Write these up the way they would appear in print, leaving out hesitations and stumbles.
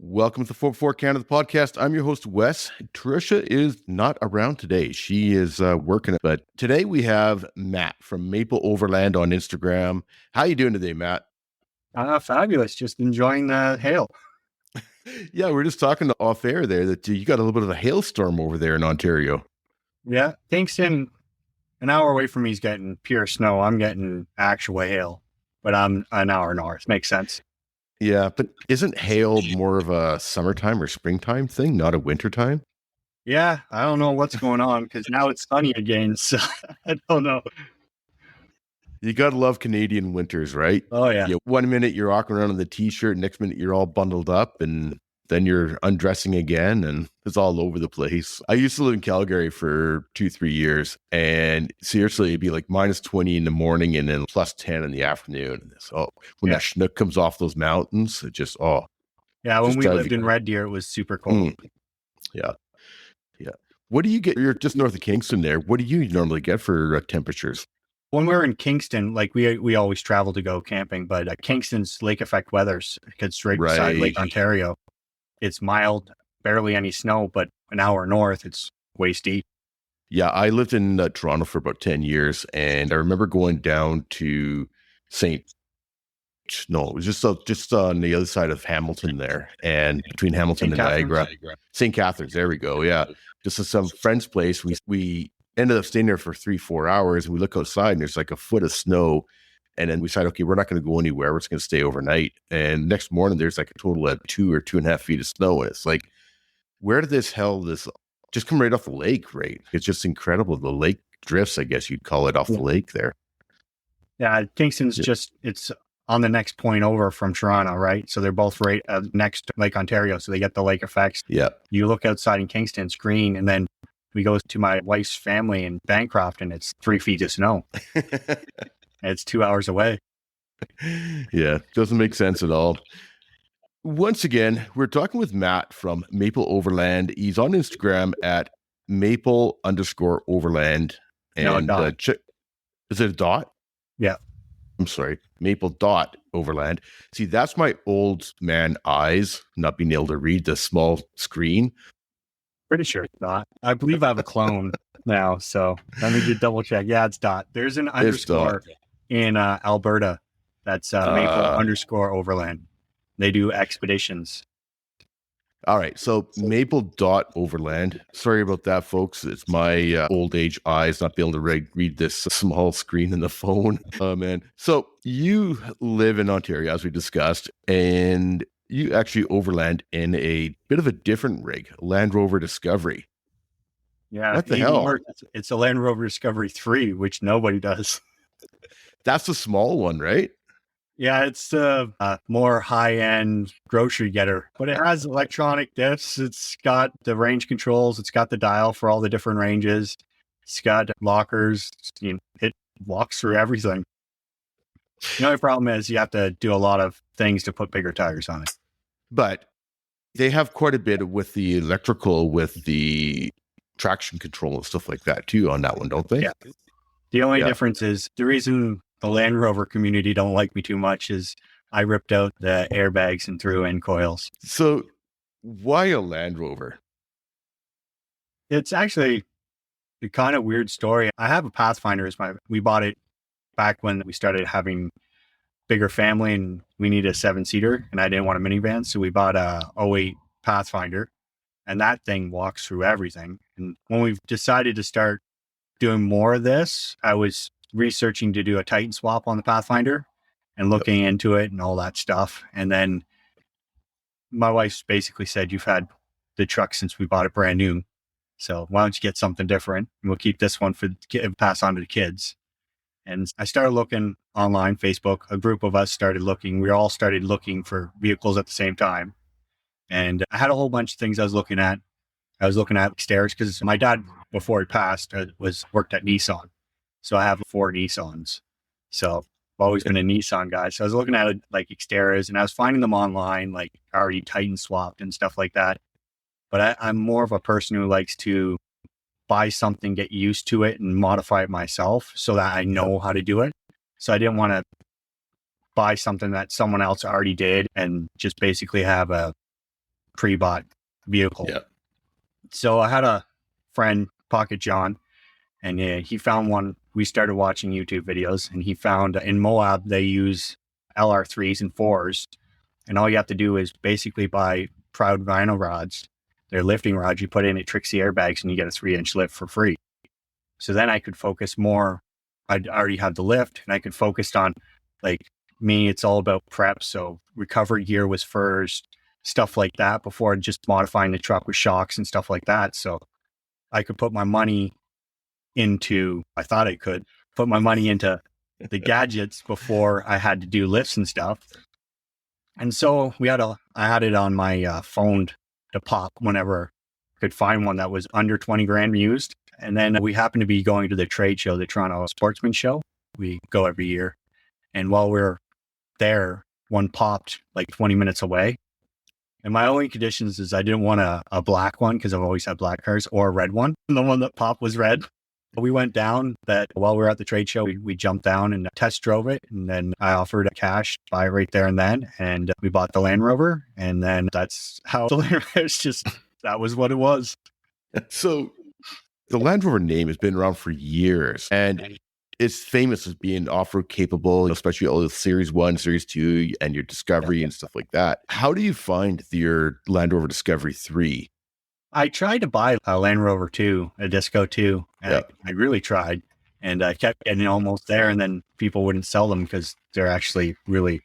Welcome to the 4 Canada podcast. I'm your host, Wes. Tricia is not around today. She is working, but today we have Matt from Maple.Overland on Instagram. How you doing today, Matt? Fabulous. Just enjoying the hail. Yeah, we're just talking off air there that you got a little bit of a hailstorm over there in Ontario. Yeah. Kingston, an hour away from me is getting pure snow. I'm getting actual hail, but I'm an hour north. Makes sense. Yeah, but isn't hail more of a summertime or springtime thing, not a wintertime? Yeah. I don't know what's going on because now it's sunny again. So I don't know. You got to love Canadian winters, right? Oh, yeah. 1 minute you're walking around in the t-shirt, next minute you're all bundled up, and then you're undressing again, and it's all over the place. I used to live in Calgary for 2-3 years, and seriously, it'd be like minus 20 in the morning and then plus 10 in the afternoon. So when that Chinook comes off those mountains, it just, Yeah, when we lived in Red Deer, it was super cold. Yeah. What do you get? You're just north of Kingston there. What do you normally get for temperatures? When we're in Kingston, like we always travel to go camping, but Kingston's lake effect weather's because right beside Lake Ontario. It's mild, barely any snow, but an hour north, it's waist deep. Yeah, I lived in Toronto for about 10 years, and I remember going down to it was just on the other side of Hamilton there, and between Hamilton and Niagara. St. Catharines, there we go, yeah. Just at some friend's place, we ended up staying there for 3-4 hours, and we look outside, and there's like a foot of snow. And then we decided, okay, we're not going to go anywhere. We're just going to stay overnight. And next morning, there's like a total of 2 or 2.5 feet of snow. And it's like, where did this just come right off the lake, right? It's just incredible. The lake drifts, I guess you'd call it, off the lake there. Yeah, Kingston's it's on the next point over from Toronto, right? So they're both right next to Lake Ontario. So they get the lake effects. Yeah. You look outside in Kingston, it's green. And then we go to my wife's family in Bancroft, and it's 3 feet of snow. It's 2 hours away. Yeah, doesn't make sense at all. Once again, we're talking with Matt from Maple.Overland. He's on Instagram at Maple_Overland. And is it a dot? Yeah. I'm sorry, Maple.Overland. See, that's my old man eyes not being able to read the small screen. Pretty sure it's dot. I believe I have a clone now, so let me just double check. Yeah, it's dot. There's an underscore in Alberta. That's Maple_Overland. They do expeditions. All right, so Maple.Overland. Sorry about that, folks. It's my old age eyes not being able to read this small screen in the phone. Oh, man. So you live in Ontario, as we discussed, and you actually overland in a bit of a different rig, Land Rover Discovery. Yeah. What the hell? More, it's a Land Rover Discovery 3, which nobody does. That's the small one, right? Yeah, it's a more high-end grocery getter, but it has electronic diffs. It's got the range controls. It's got the dial for all the different ranges. It's got lockers. It walks through everything. The only problem is you have to do a lot of things to put bigger tires on it. But they have quite a bit with the electrical, with the traction control and stuff like that too on that one, don't they? Yeah. The only difference is the reason the Land Rover community don't like me too much is I ripped out the airbags and threw in coils. So why a Land Rover? It's actually a kind of weird story. I have a Pathfinder. We bought it back when we started having bigger family and we needed a 7-seater and I didn't want a minivan. So we bought a 08 Pathfinder, and that thing walks through everything. And when we've decided to start doing more of this, I was researching to do a Titan swap on the Pathfinder and looking into it and all that stuff. And then my wife basically said, you've had the truck since we bought it brand new. So why don't you get something different? And we'll keep this one pass on to the kids. And I started looking online, Facebook, a group of us started looking. We all started looking for vehicles at the same time. And I had a whole bunch of things I was looking at. I was looking at Xteras because my dad, before he passed, worked at Nissan. So I have 4 Nissans. So I've always been a Nissan guy. So I was looking at like Xteras, and I was finding them online, like already Titan swapped and stuff like that. But I'm more of a person who likes to buy something, get used to it, and modify it myself so that I know how to do it. So I didn't want to buy something that someone else already did and just basically have a pre-bought vehicle. Yeah. So I had a friend, Pocket John, and he found one. We started watching YouTube videos, and he found in Moab they use LR3s and 4s, and all you have to do is basically buy Proud vinyl rods. They're lifting rods. You put in it, Trixie airbags, and you get a 3-inch lift for free. So then I could focus more. I'd already had the lift, and I could focus on, like me, it's all about prep. So recovery gear was first, stuff like that, before just modifying the truck with shocks and stuff like that. So I could put my money into, I thought I could put my money into the gadgets before I had to do lifts and stuff. And so I had it on my phone to pop whenever I could find one that was under 20 grand used. And then we happened to be going to the trade show, the Toronto Sportsman Show. We go every year. And while we were there, one popped like 20 minutes away. And my only conditions is I didn't want a black one, because I've always had black cars, or a red one. And the one that popped was red. We went down that while we were at the trade show, we jumped down and test drove it. And then I offered a cash buy right there and then. And we bought the Land Rover. And then that's how the Land Rover, it's just, that was what it was. So the Land Rover name has been around for years, and it's famous as being off-road capable, especially all the Series 1, Series 2, and your Discovery and stuff like that. How do you find your Land Rover Discovery 3? I tried to buy a Land Rover 2, a Disco 2, and I really tried, and I kept getting almost there, and then people wouldn't sell them because they're actually really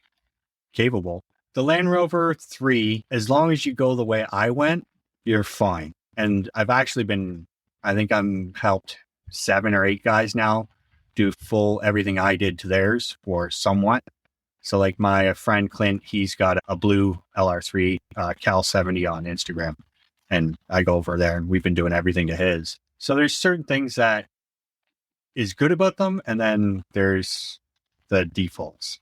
capable. The Land Rover 3, as long as you go the way I went, you're fine. And I've actually I think I'm helped 7 or 8 guys now do full everything I did to theirs, or somewhat. So like my friend Clint, he's got a blue LR3 Cal 70 on Instagram, and I go over there and we've been doing everything to his. So there's certain things that is good about them, and then there's the defaults.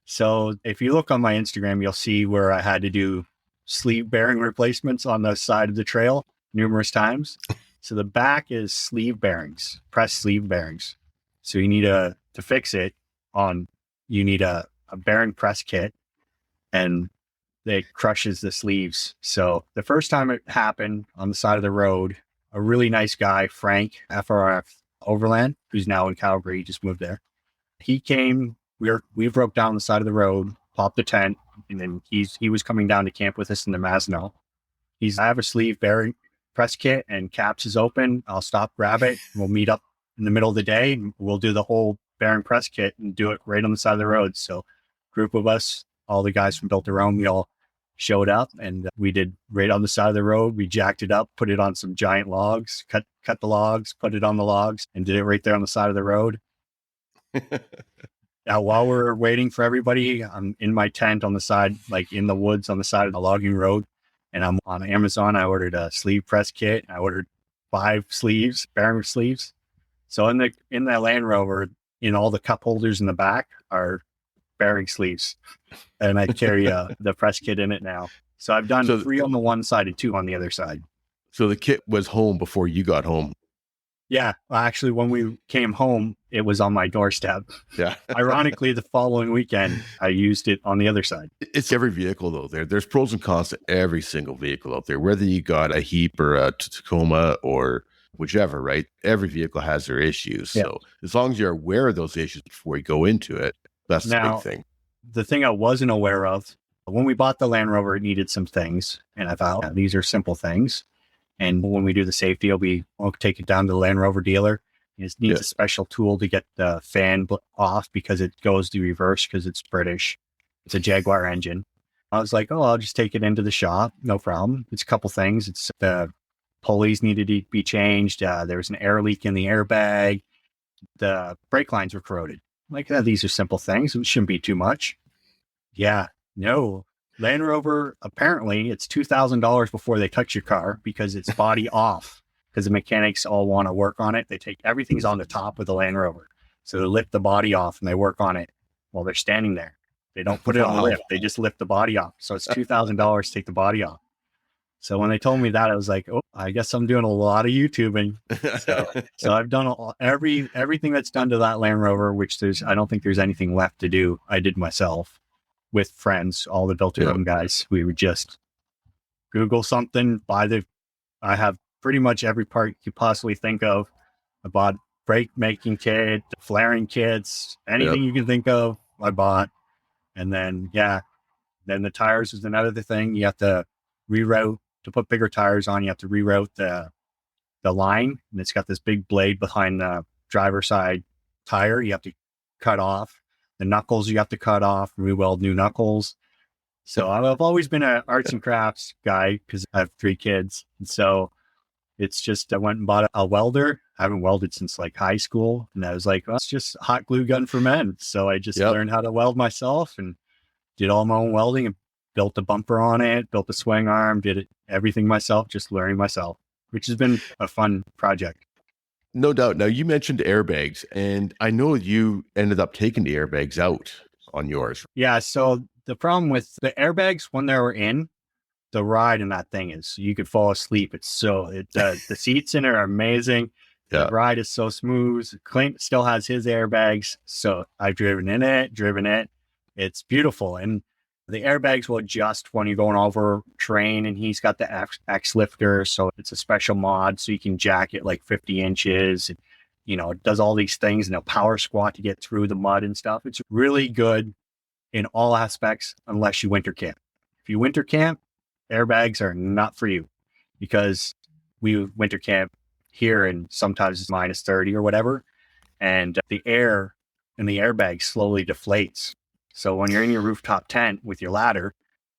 So if you look on my Instagram, you'll see where I had to do sleeve bearing replacements on the side of the trail numerous times. So the back is sleeve bearings, press sleeve bearings. So you need to fix it you need a bearing press kit, and it crushes the sleeves. So the first time it happened on the side of the road, a really nice guy, Frank, Overland, who's now in Calgary, he just moved there. He came, we broke down the side of the road, popped the tent, and then he was coming down to camp with us in the Masno. I have a sleeve bearing press kit, and caps is open. I'll stop, grab it. We'll meet up in the middle of the day, and we'll do the whole bearing press kit and do it right on the side of the road. So group of us, all the guys from Built Their Own, we all showed up, and we did right on the side of the road. We jacked it up, put it on some giant logs, cut the logs, put it on the logs, and did it right there on the side of the road. Now, while we're waiting for everybody, I'm in my tent on the side, like in the woods on the side of the logging road. And I'm on Amazon. I ordered a sleeve press kit. I ordered 5 sleeves, bearing sleeves. So in the Land Rover, in all the cup holders in the back are bearing sleeves. And I carry the press kit in it now. So I've done 3 on the one side and 2 on the other side. So the kit was home before you got home. Yeah. Actually, when we came home, it was on my doorstep. Yeah. Ironically, the following weekend, I used it on the other side. It's every vehicle, though. There's pros and cons to every single vehicle out there, whether you got a Heap or a Tacoma or whichever, right? Every vehicle has their issues. Yeah. So as long as you're aware of those issues before you go into it, that's the big thing. The thing I wasn't aware of, when we bought the Land Rover, it needed some things. And I thought, these are simple things. And when we do the safety, I'll take it down to the Land Rover dealer. It needs a special tool to get the fan off because it goes the reverse because it's British. It's a Jaguar engine. I was like, I'll just take it into the shop. No problem. It's a couple things. It's the pulleys needed to be changed. There was an air leak in the airbag. The brake lines were corroded. Like, these are simple things. It shouldn't be too much. Yeah, no. Land Rover, apparently, it's $2,000 before they touch your car because it's body off. Because the mechanics all want to work on it. They take everything's on the top of the Land Rover. So they lift the body off and they work on it while they're standing there. They don't put it on the lift. They just lift the body off. So it's $2,000 to take the body off. So when they told me that, I was like, I guess I'm doing a lot of YouTubing. So I've done everything that's done to that Land Rover, which I don't think there's anything left to do. I did myself with friends, all the Built Their Own guys. We were just Google something, I have pretty much every part you could possibly think of. I bought brake making kit, flaring kits, anything you can think of, I bought. And then, then the tires is another thing. You have to reroute to put bigger tires on. You have to reroute the line, and it's got this big blade behind the driver's side tire. You have to cut off the knuckles. You have to cut off, re-weld new knuckles. So I've always been an arts and crafts guy because I have 3 kids. And so it's just, I went and bought a welder. I haven't welded since like high school. And I was like, well, it's just a hot glue gun for men. So I just learned how to weld myself and did all my own welding and built a bumper on it, built a swing arm, everything myself, just learning myself, which has been a fun project. No doubt. Now, you mentioned airbags, and I know you ended up taking the airbags out on yours. Yeah. So the problem with the airbags, when they were in, the ride in that thing is you could fall asleep. The seats in it are amazing. Yeah. The ride is so smooth. Clint still has his airbags. So I've driven it. It's beautiful. And the airbags will adjust when you're going over terrain, and he's got the X lifter. So it's a special mod. So you can jack it like 50 inches. And, it does all these things, and a power squat to get through the mud and stuff. It's really good in all aspects, unless you winter camp. If you winter camp, airbags are not for you, because we winter camp here and sometimes it's minus 30 or whatever. And the air in the airbag slowly deflates. So when you're in your rooftop tent with your ladder,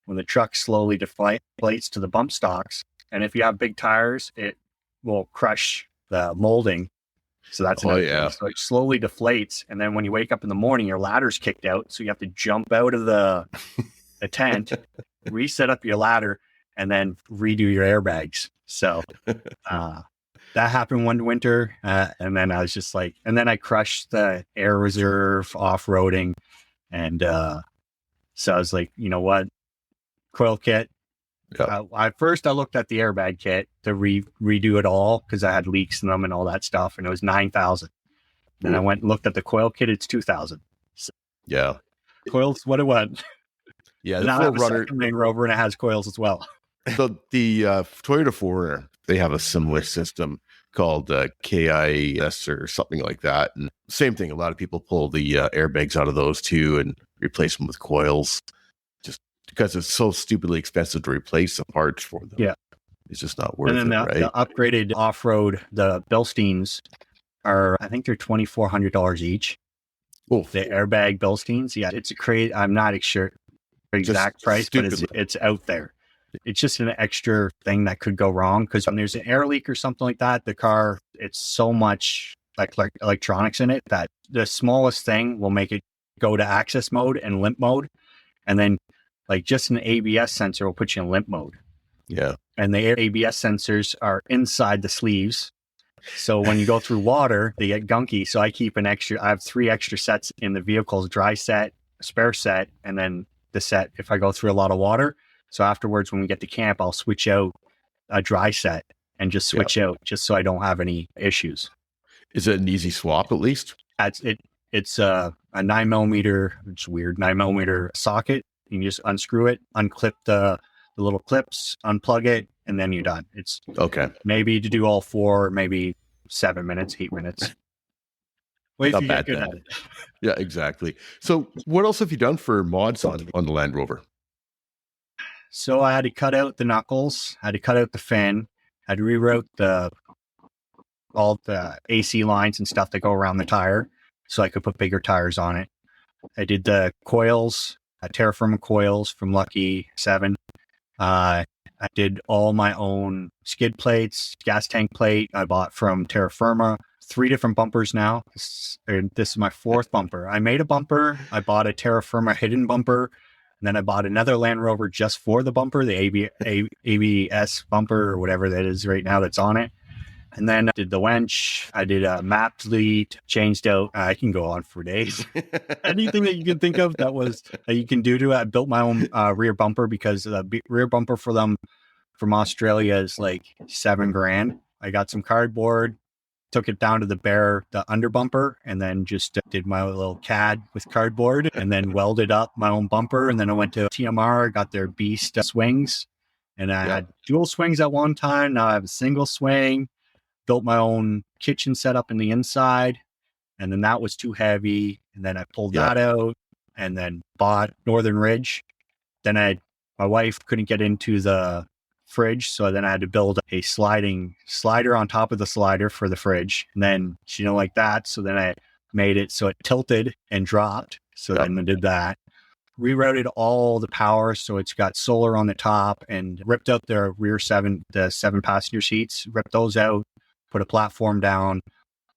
when the truck slowly deflates to the bump stocks, and if you have big tires, it will crush the molding. So that's thing. So it slowly deflates. And then when you wake up in the morning, your ladder's kicked out. So you have to jump out of the tent, reset up your ladder, and then redo your airbags. So that happened one winter. And then I was just like, and then I crushed the air reserve off-roading. And so I was like, you know what? Coil kit. Yeah. I looked at the airbag kit to redo it all because I had leaks in them and all that stuff. And it was $9,000. Then I went and looked at the coil kit. It's $2,000. So yeah. Coils, what it went. Yeah. The 4Runner Land Rover, and it has coils as well. So the Toyota 4Runner, they have a similar system called KIS or something like that. And same thing. A lot of people pull the airbags out of those too and replace them with coils, just because it's so stupidly expensive to replace the parts for them. Yeah. It's just not worth and then it, right? The upgraded off-road, the Bilsteins I think they're $2,400 each. Oh, the airbag Bilsteins. Yeah, it's a crazy. I'm not sure the exact price, but it's out there. It's just an extra thing that could go wrong, because when there's an air leak or something like that, the car, it's so much like electronics in it that the smallest thing will make it go to access mode and limp mode. And then like just an ABS sensor will put you in limp mode. Yeah. And the ABS sensors are inside the sleeves. So when you go through water, they get gunky. So I have 3 extra sets in the vehicles: dry set, spare set, and then the set if I go through a lot of water. So afterwards, when we get to camp, I'll switch out a dry set and just switch out, just so I don't have any issues. Is it an easy swap at least? It's a 9mm, it's weird, 9mm socket. You can just unscrew it, unclip the little clips, unplug it, and then you're done. It's okay. Maybe to do all 4, maybe 7 minutes, 8 minutes. Wait, not bad then. Yeah, exactly. So what else have you done for mods on the Land Rover? So I had to cut out the knuckles, I had to cut out the fin, I had to reroute all the AC lines and stuff that go around the tire so I could put bigger tires on it. I did the coils, terra firma coils from Lucky 7. I did all my own skid plates, gas tank plate I bought from terra firma. 3 different bumpers now. This is my 4th bumper. I made a bumper. I bought a terra firma hidden bumper. And then I bought another Land Rover just for the bumper, the ABS bumper or whatever that is right now that's on it. And then I did the winch. I did a map delete, changed out. I can go on for days. Anything that you can think of that you can do to it. I built my own rear bumper, because the rear bumper for them from Australia is like $7,000. I got some cardboard, took it down to the under bumper, and then just did my little CAD with cardboard and then welded up my own bumper. And then I went to TMR, got their Beast swings And I had dual swings at one time. Now I have a single swing, built my own kitchen setup in the inside. And then that was too heavy. And then I pulled that out and then bought Northern Ridge. Then my wife couldn't get into the fridge. So then I had to build a sliding slider on top of the slider for the fridge. And then she didn't like that. So then I made it so it tilted and dropped. So then I did that. Rerouted all the power. So it's got solar on the top and ripped out the rear the 7 passenger seats, ripped those out, put a platform down,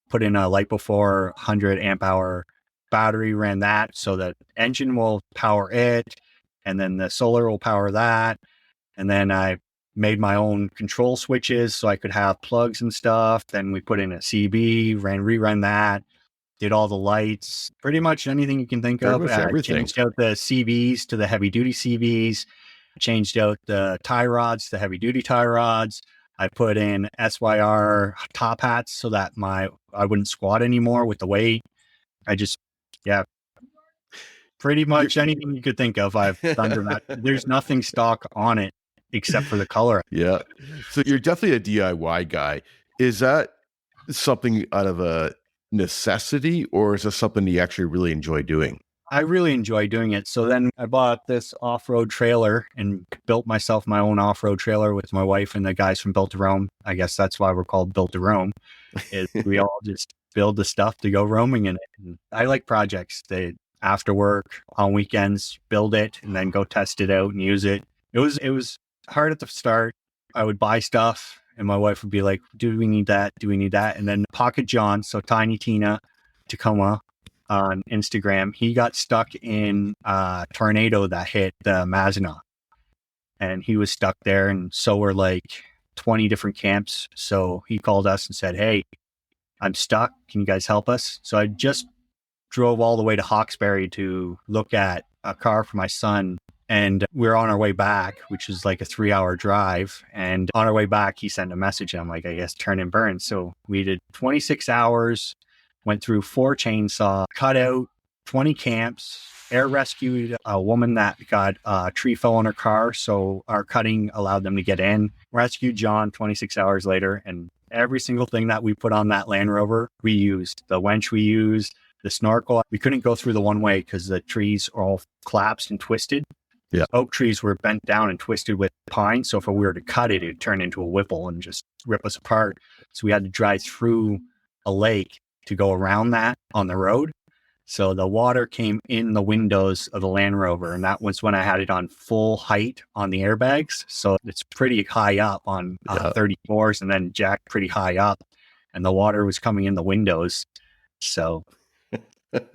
put in a LiPo 400 amp hour battery, ran that so that engine will power it. And then the solar will power that. And then I made my own control switches so I could have plugs and stuff. Then we put in a CB, rerun that, did all the lights, pretty much anything you can think of. Everything. Changed out the CVs to the heavy duty CVs, changed out the tie rods to heavy duty tie rods. I put in SYR top hats so that I wouldn't squat anymore with the weight. Pretty much anything you could think of, I've done to that. There's nothing stock on it except for the color. Yeah. So you're definitely a DIY guy. Is that something out of a necessity, or is this something you actually really enjoy doing? I really enjoy doing it. So then I bought this off-road trailer and built myself my own off-road trailer with my wife and the guys from Built to Roam. I guess that's why we're called Built to Roam. We all just build the stuff to go roaming in it. And I like projects. After work, on weekends, build it and then go test it out and use it. It was hard at the start. I would buy stuff and my wife would be like, do we need that? Do we need that? And then Pocket John, so Tiny Tina, Tacoma on Instagram, he got stuck in a tornado that hit the Mazenot. And he was stuck there. And so were like 20 different camps. So he called us and said, hey, I'm stuck. Can you guys help us? So I just drove all the way to Hawkesbury to look at a car for my son. And we were on our way back, which was like a 3-hour drive. And on our way back, he sent a message. And I'm like, I guess turn and burn. So we did 26 hours, went through 4 chainsaw, cut out 20 camps, air rescued a woman that got a tree fell on her car. So our cutting allowed them to get in, rescued John 26 hours later. And every single thing that we put on that Land Rover, we used. The winch we used, the snorkel. We couldn't go through the one way because the trees are all collapsed and twisted. Yeah. Oak trees were bent down and twisted with pine. So if we were to cut it, it'd turn into a whipple and just rip us apart. So we had to drive through a lake to go around that on the road. So the water came in the windows of the Land Rover. And that was when I had it on full height on the airbags. So it's pretty high up on 34s and then jacked pretty high up. And the water was coming in the windows. So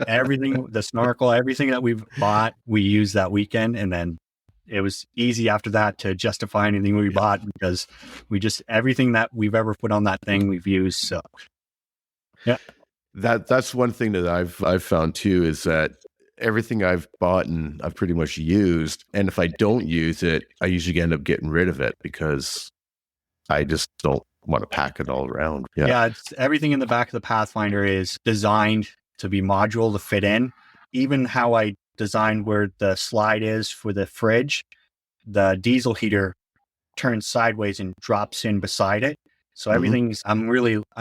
everything, the snorkel, everything that we've bought, we used that weekend. And then it was easy after that to justify anything we bought because everything that we've ever put on that thing, we've used. So, yeah. That's one thing that I've found too, is that everything I've bought and I've pretty much used. And if I don't use it, I usually end up getting rid of it because I just don't want to pack it all around. Yeah. It's everything in the back of the Pathfinder is designed to be modular to fit in. Even how I designed where the slide is for the fridge, the diesel heater turns sideways and drops in beside it. So everything's, I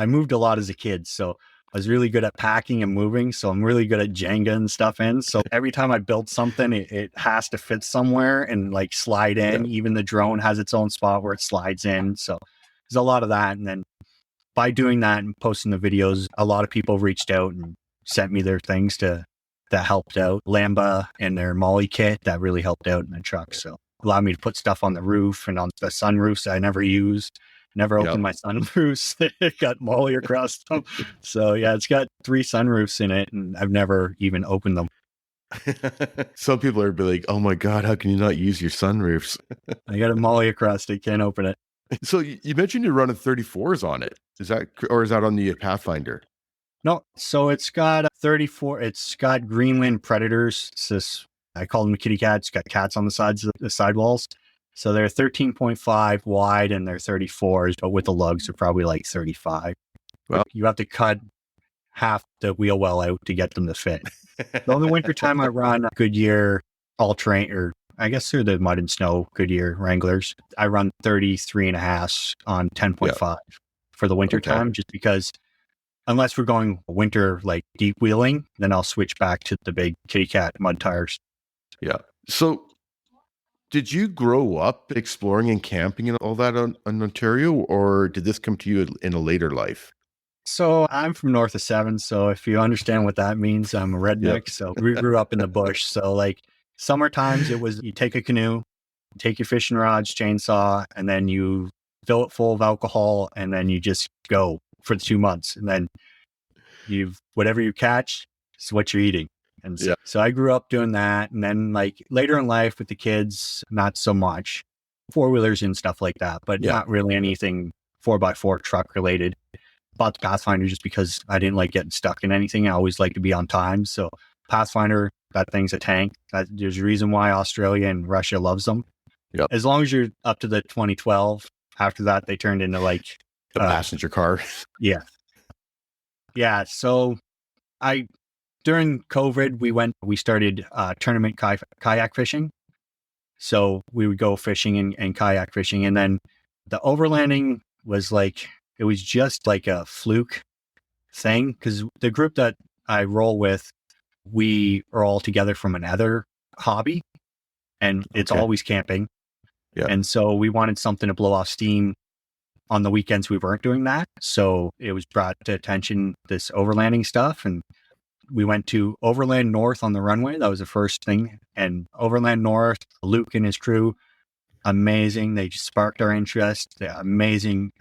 moved a lot as a kid. So I was really good at packing and moving. So I'm really good at Jenga and stuff in. So every time I build something, it has to fit somewhere and like slide in. Even the drone has its own spot where it slides in. So there's a lot of that. And then by doing that and posting the videos, a lot of people reached out and sent me their things that helped out. Lamba and their Molly kit that really helped out in the truck. So allowed me to put stuff on the roof and on the sunroofs I never used. Never opened my sunroofs. It got Molly across them. So yeah, it's got 3 sunroofs in it and I've never even opened them. Some people are like, oh my God, how can you not use your sunroofs? I got a Molly across it, can't open it. So you mentioned you're running 34s on it. Is that on the Pathfinder? No, so it's got 34. It's got Greenland Predators. It's this, I call them kitty cats. It's got cats on the sides of the sidewalls. So they're 13.5 wide and they're 34s, but with the lugs, they're probably like 35. Well, you have to cut half the wheel well out to get them to fit. The only winter time I run Goodyear all-terrain or I guess through the mud and snow Goodyear Wranglers. I run 33.5 on 10.5 for the winter time, just because unless we're going winter like deep wheeling, then I'll switch back to the big kitty cat mud tires. Yeah. So did you grow up exploring and camping and all that in Ontario, or did this come to you in a later life? So I'm from north of 7. So if you understand what that means, I'm a redneck. So we grew up in the bush. So like summer times, it was you take a canoe, take your fishing rods, chainsaw, and then you fill it full of alcohol, and then you just go for 2 months. And then whatever you catch is what you're eating. And so I grew up doing that. And then like later in life with the kids, not so much 4-wheelers and stuff like that, but not really anything 4x4 truck related. Bought the Pathfinder just because I didn't like getting stuck in anything. I always like to be on time. So Pathfinder, that thing's a tank. There's a reason why Australia and Russia loves them. Yep. As long as you're up to the 2012, after that, they turned into like the passenger car. Yeah. Yeah. So during COVID, we started tournament kayak fishing. So we would go fishing and kayak fishing. And then the overlanding was like, it was just like a fluke thing because the group that I roll with, we are all together from another hobby and it's always camping. Yeah. And so we wanted something to blow off steam on the weekends. We weren't doing that. So it was brought to attention, this overlanding stuff. And we went to Overland North on the runway. That was the first thing. And Overland North, Luke and his crew, amazing. They just sparked our interest. Amazing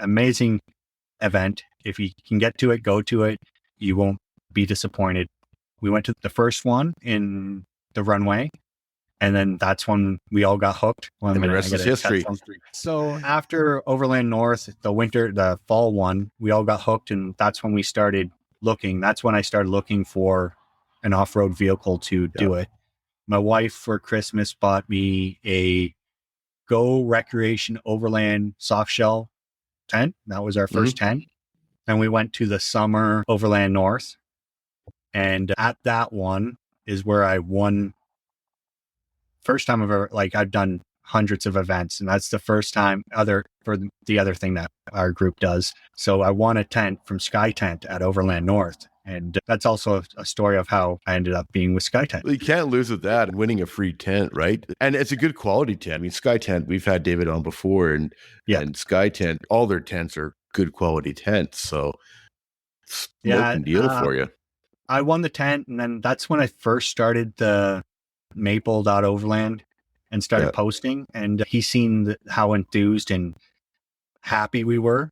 event. If you can get to it, go to it. You won't be disappointed. We went to the first one in the runway, and then that's when we all got hooked. And the rest is history. So after Overland North, the fall one, we all got hooked, and that's when we started looking. That's when I started looking for an off-road vehicle to do it. My wife for Christmas bought me a Go Recreation Overland soft shell tent. That was our first tent. And we went to the summer Overland North. And at that one is where I won. First time I've ever, I've done hundreds of events. And that's the first time for the other thing that our group does. So I won a tent from Skye Tent at Overland North. And that's also a story of how I ended up being with Skye Tent. Well, you can't lose with that and winning a free tent, right? And it's a good quality tent. I mean, Skye Tent, we've had David on before, and Skye Tent, all their tents are good quality tents. So smoking deal for you. I won the tent, and then that's when I first started the Maple.Overland and started posting. And he's seen how enthused and happy we were.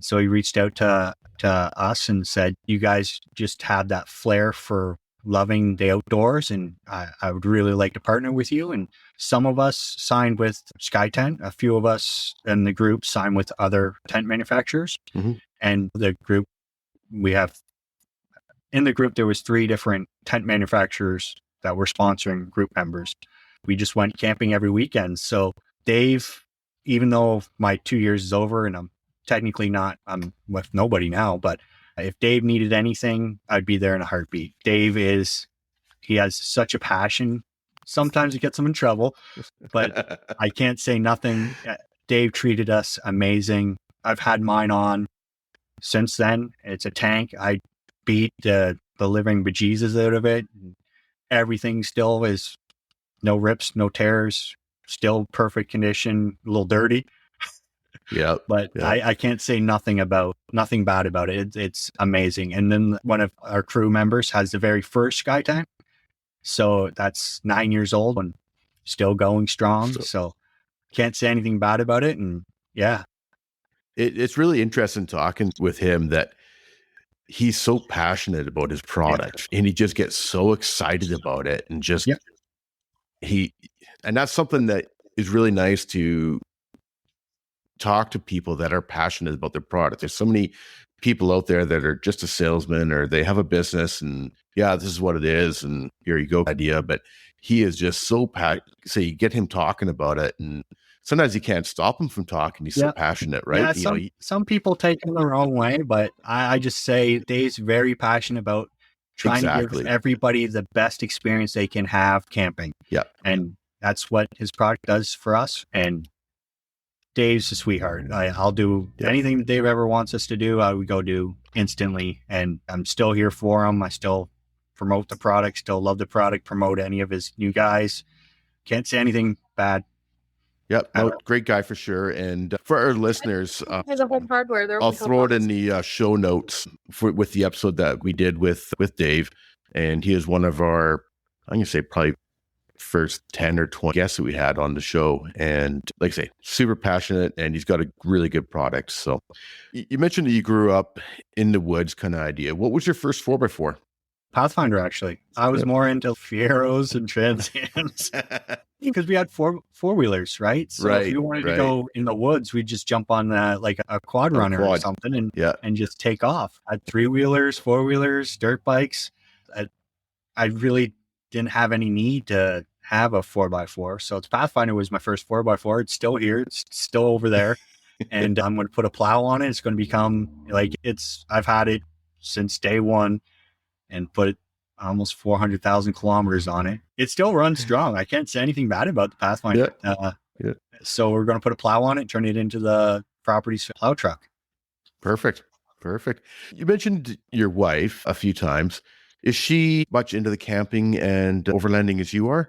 So he reached out to us and said, you guys just have that flair for loving the outdoors, and I would really like to partner with you. And some of us signed with Skye Tent. A few of us in the group signed with other tent manufacturers. And the group, in the group, there was 3 different tent manufacturers that were sponsoring group members. We just went camping every weekend. So Dave, even though my 2 years is over and I'm with nobody now, but if Dave needed anything, I'd be there in a heartbeat. He has such a passion. Sometimes it gets him in trouble, but I can't say nothing. Dave treated us amazing. I've had mine on since then. It's a tank. I beat the living bejesus out of it. Everything still is no rips, no tears, still perfect condition, a little dirty. But I can't say nothing bad about it. It's amazing. And then one of our crew members has the very first Skye Tent. So that's 9 years old and still going strong. So can't say anything bad about it. And it's really interesting talking with him that he's so passionate about his product and he just gets so excited about it and just and that's something that is really nice to talk to people that are passionate about their product. There's so many people out there that are just a salesman or they have a business and this is what it is and here you go idea, but he is just so so you get him talking about it and sometimes you can't stop him from talking. He's so passionate, right? Some people take it the wrong way, but I just say Dave's very passionate about trying to give everybody the best experience they can have camping. And that's what his product does for us. And Dave's a sweetheart. I'll do anything that Dave ever wants us to do. I would go do instantly, and I'm still here for him. I still promote the product, still love the product, promote any of his new guys. Can't say anything bad. Yep, no, great guy for sure. And for our listeners, There's a home hardware. I'll throw it in the show notes with the episode that we did with Dave, and he is one of our, I'm gonna say probably first 10 or 20 guests that we had on the show. And like I say, super passionate, and he's got a really good product. So you mentioned that you grew up in the woods kind of idea. What was your first 4x4? Pathfinder, actually. I was more into Fieros and Trans Ams because we had four-wheelers, right? So if you wanted to go in the woods, we'd just jump on like a quad runner or something and just take off. I had 3-wheelers, 4-wheelers, dirt bikes. I really didn't have any need to have a 4x4. So Pathfinder was my first 4x4. It's still here. It's still over there. And I'm going to put a plow on it. It's going to become I've had it since day one and put almost 400,000 kilometers on it. It still runs strong. I can't say anything bad about the Pathfinder. So we're going to put a plow on it, turn it into the property's plow truck. Perfect. You mentioned your wife a few times. Is she much into the camping and overlanding as you are?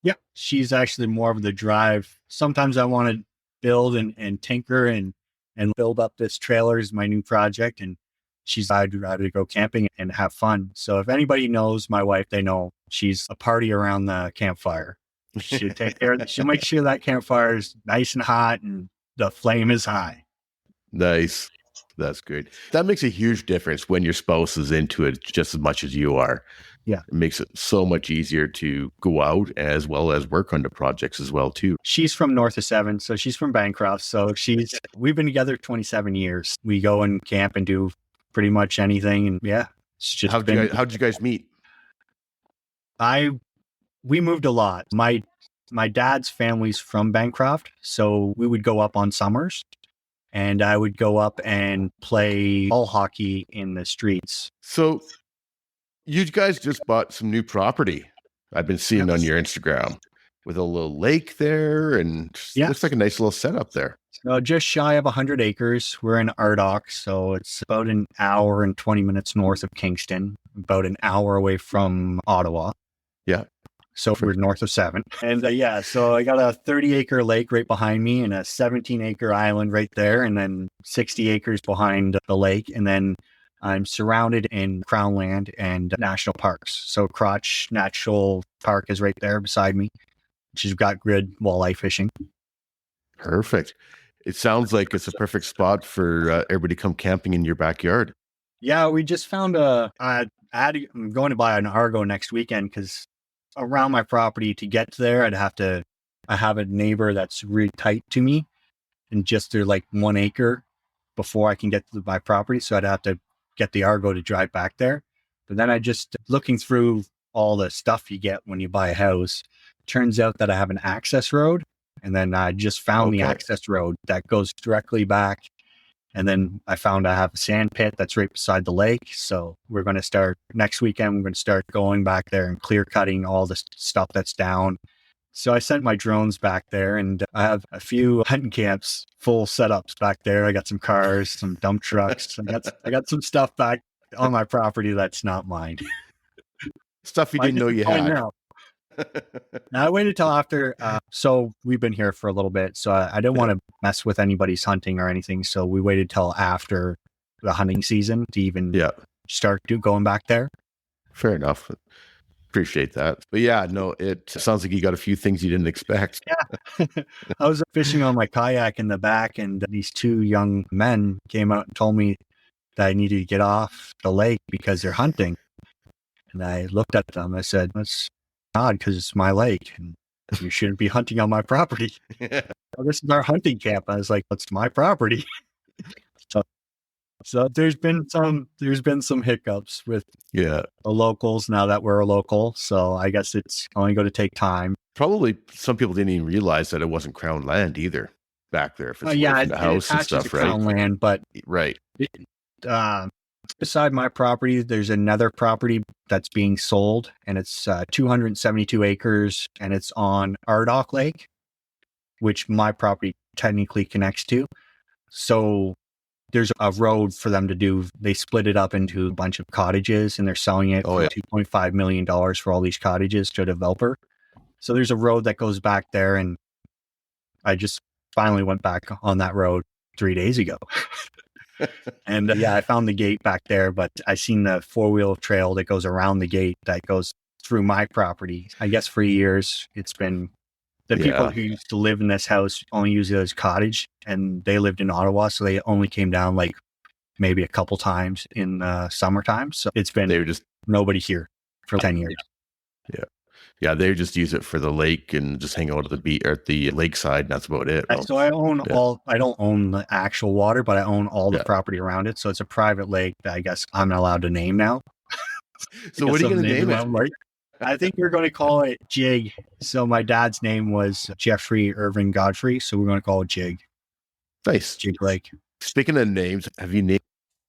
Yeah, she's actually more of the drive. Sometimes I want to build and tinker and build up this trailer is my new project. And I'd rather go camping and have fun. So if anybody knows my wife, they know she's a party around the campfire. She'll take care of she'll make sure that campfire is nice and hot and the flame is high. Nice. That's great. That makes a huge difference when your spouse is into it just as much as you are. Yeah. It makes it so much easier to go out as well as work on the projects as well, too. She's from north of 7, so she's from Bancroft. So we've been together 27 years. We go and camp and do pretty much anything. And it's just how'd you guys meet? We moved a lot. My dad's family's from Bancroft, so we would go up on summers, and I would go up and play ball hockey in the streets. So you guys just bought some new property. I've been seeing on your Instagram with a little lake there, and looks like a nice little setup there. So just shy of 100 acres. We're in Ardoch, so it's about an hour and 20 minutes north of Kingston, about an hour away from Ottawa. Yeah. So we're north of 7. And so I got a 30-acre lake right behind me and a 17-acre island right there, and then 60 acres behind the lake. And then I'm surrounded in Crown land and national parks. So Crotch National Park is right there beside me, which has got good walleye fishing. Perfect. It sounds like it's a perfect spot for everybody to come camping in your backyard. Yeah, we just found I'm going to buy an Argo next weekend because around my property to get there, I have a neighbor that's really tight to me, and just they're like 1 acre before I can get to my property. So I'd have to get the Argo to drive back there. But then I just looking through all the stuff you get when you buy a house, turns out that I have an access road. And then I just found the access road that goes directly back. And then I found I have a sand pit that's right beside the lake. So we're going to start next weekend. We're going to start going back there and clear cutting all the stuff that's down. So I sent my drones back there, and I have a few hunting camps, full setups back there. I got some cars, some dump trucks. I got some stuff back on my property that's not mine. Stuff you didn't know you had. Now I waited till after. So we've been here for a little bit, so I didn't want to mess with anybody's hunting or anything. So we waited till after the hunting season to even start going back there. Fair enough. Appreciate that. But it sounds like you got a few things you didn't expect. Yeah. I was fishing on my kayak in the back, and these 2 young men came out and told me that I needed to get off the lake because they're hunting. And I looked at them. I said, "That's odd because it's my lake and you shouldn't be hunting on my property." Well, this is our hunting camp. I was like, "It's my property." So there's been some hiccups with the locals now that we're a local. So I guess it's only going to take time. Probably some people didn't even realize that it wasn't Crown land either back there. If it's Yeah, the house and stuff, right? Crown land, but Right. Beside my property, there's another property that's being sold, and it's 272 acres, and it's on Ardoch Lake, which my property technically connects to. So there's a road for them to do. They split it up into a bunch of cottages, and they're selling it for $2.5 million for all these cottages to a developer. So there's a road that goes back there, and I just finally went back on that road 3 days ago. And yeah, I found the gate back there, but I seen the 4-wheel trail that goes around the gate that goes through my property. I guess for years, it's been the people who used to live in this house only use it as cottage, and they lived in Ottawa. So they only came down like maybe a couple times in summertime. So it's been nobody here for 10 years. Yeah. Yeah, they just use it for the lake and just hang out at the beach or at the lakeside. And that's about it. So I own I don't own the actual water, but I own all the property around it. So it's a private lake that I guess I'm not allowed to name now. So what are you going to name it? Right? I think we're going to call it Jig. So my dad's name was Jeffrey Irvin Godfrey. So we're going to call it Jig. Nice. Jig Lake. Speaking of names, have you named?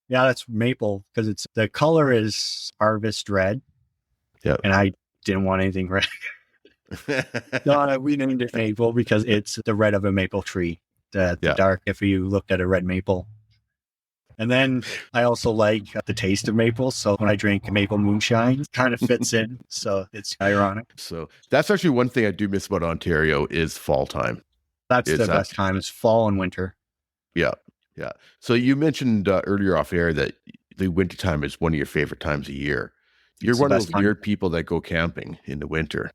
Yeah, that's maple because the color is harvest red. Yeah. And I didn't want anything red. No, we named it maple because it's the red of a maple tree. The dark, if you looked at a red maple. And then I also like the taste of maple. So when I drink maple moonshine, it kind of fits in. So it's ironic. So that's actually one thing I do miss about Ontario is fall time. That's the best time is fall and winter. Yeah. Yeah. So you mentioned earlier off air that the winter time is one of your favorite times of year. You're one of those weird people that go camping in the winter.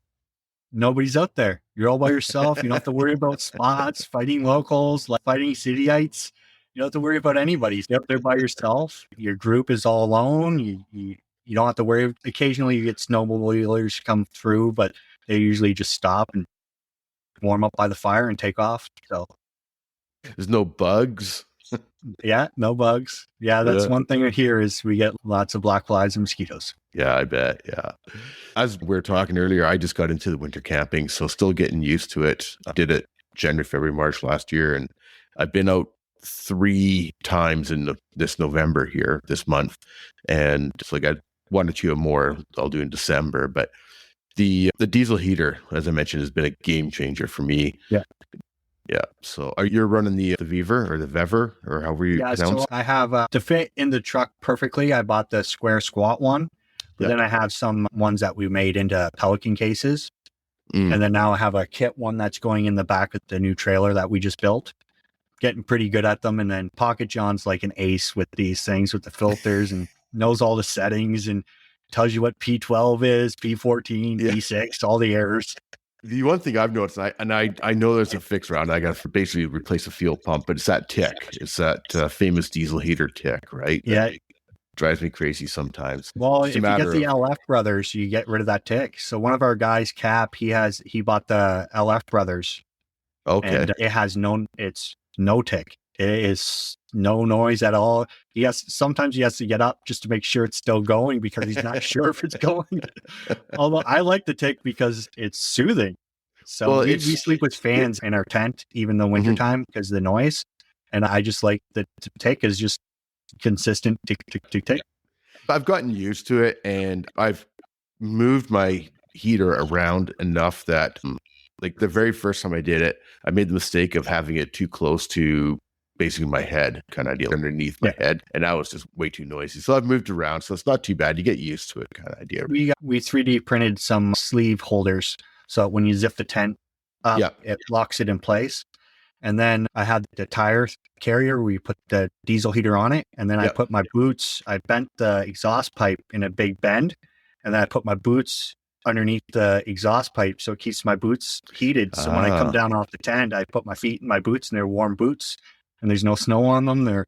Nobody's out there. You're all by yourself. You don't have to worry about spots, fighting locals, like fighting cityites. You don't have to worry about anybody. You're up there by yourself. Your group is all alone. You don't have to worry. Occasionally you get snowmobilers come through, but they usually just stop and warm up by the fire and take off. So there's no bugs. Yeah, no bugs. Yeah, that's one thing I hear is we get lots of black flies and mosquitoes. Yeah, I bet. Yeah. As we were talking earlier, I just got into the winter camping, so still getting used to it. I did it January, February, March last year, and I've been out 3 times in this November here, this month. And it's like I 1 or 2 more I'll do in December. But the diesel heater, as I mentioned, has been a game changer for me. Yeah. Yeah. So are you running the Vever or the Vever or however you pronounce it? So I have to fit in the truck perfectly. I bought the square squat one, but then I have some ones that we made into Pelican cases. And then now I have a kit one that's going in the back of the new trailer that we just built. Getting pretty good at them. And then Pocket John's like an ace with these things with the filters and knows all the settings and tells you what P12 is, P14, P6, all the errors. The one thing I've noticed, and I know there's a fix around it, I got to basically replace a fuel pump, but it's that tick. It's that famous diesel heater tick, right? Yeah. That drives me crazy sometimes. Well, if you get the LF brothers, you get rid of that tick. So one of our guys, Cap, he bought the LF brothers. Okay. And it's no tick. It is no noise at all. Sometimes he has to get up just to make sure it's still going because he's not sure if it's going. Although I like the tick because it's soothing. So we sleep with fans in our tent, even the wintertime because of the noise. And I just like the tick is just consistent tick, tick, tick, tick. I've gotten used to it and I've moved my heater around enough that like the very first time I did it, I made the mistake of having it too close to basically my head kind of idea underneath my head. And that was just way too noisy. So I've moved around. So it's not too bad. You get used to it kind of idea. We 3D printed some sleeve holders. So when you zip the tent up, it locks it in place. And then I had the tire carrier where you put the diesel heater on it. And then I put my boots, I bent the exhaust pipe in a big bend. And then I put my boots underneath the exhaust pipe. So it keeps my boots heated. So when I come down off the tent, I put my feet in my boots and they're warm boots. And there's no snow on them. There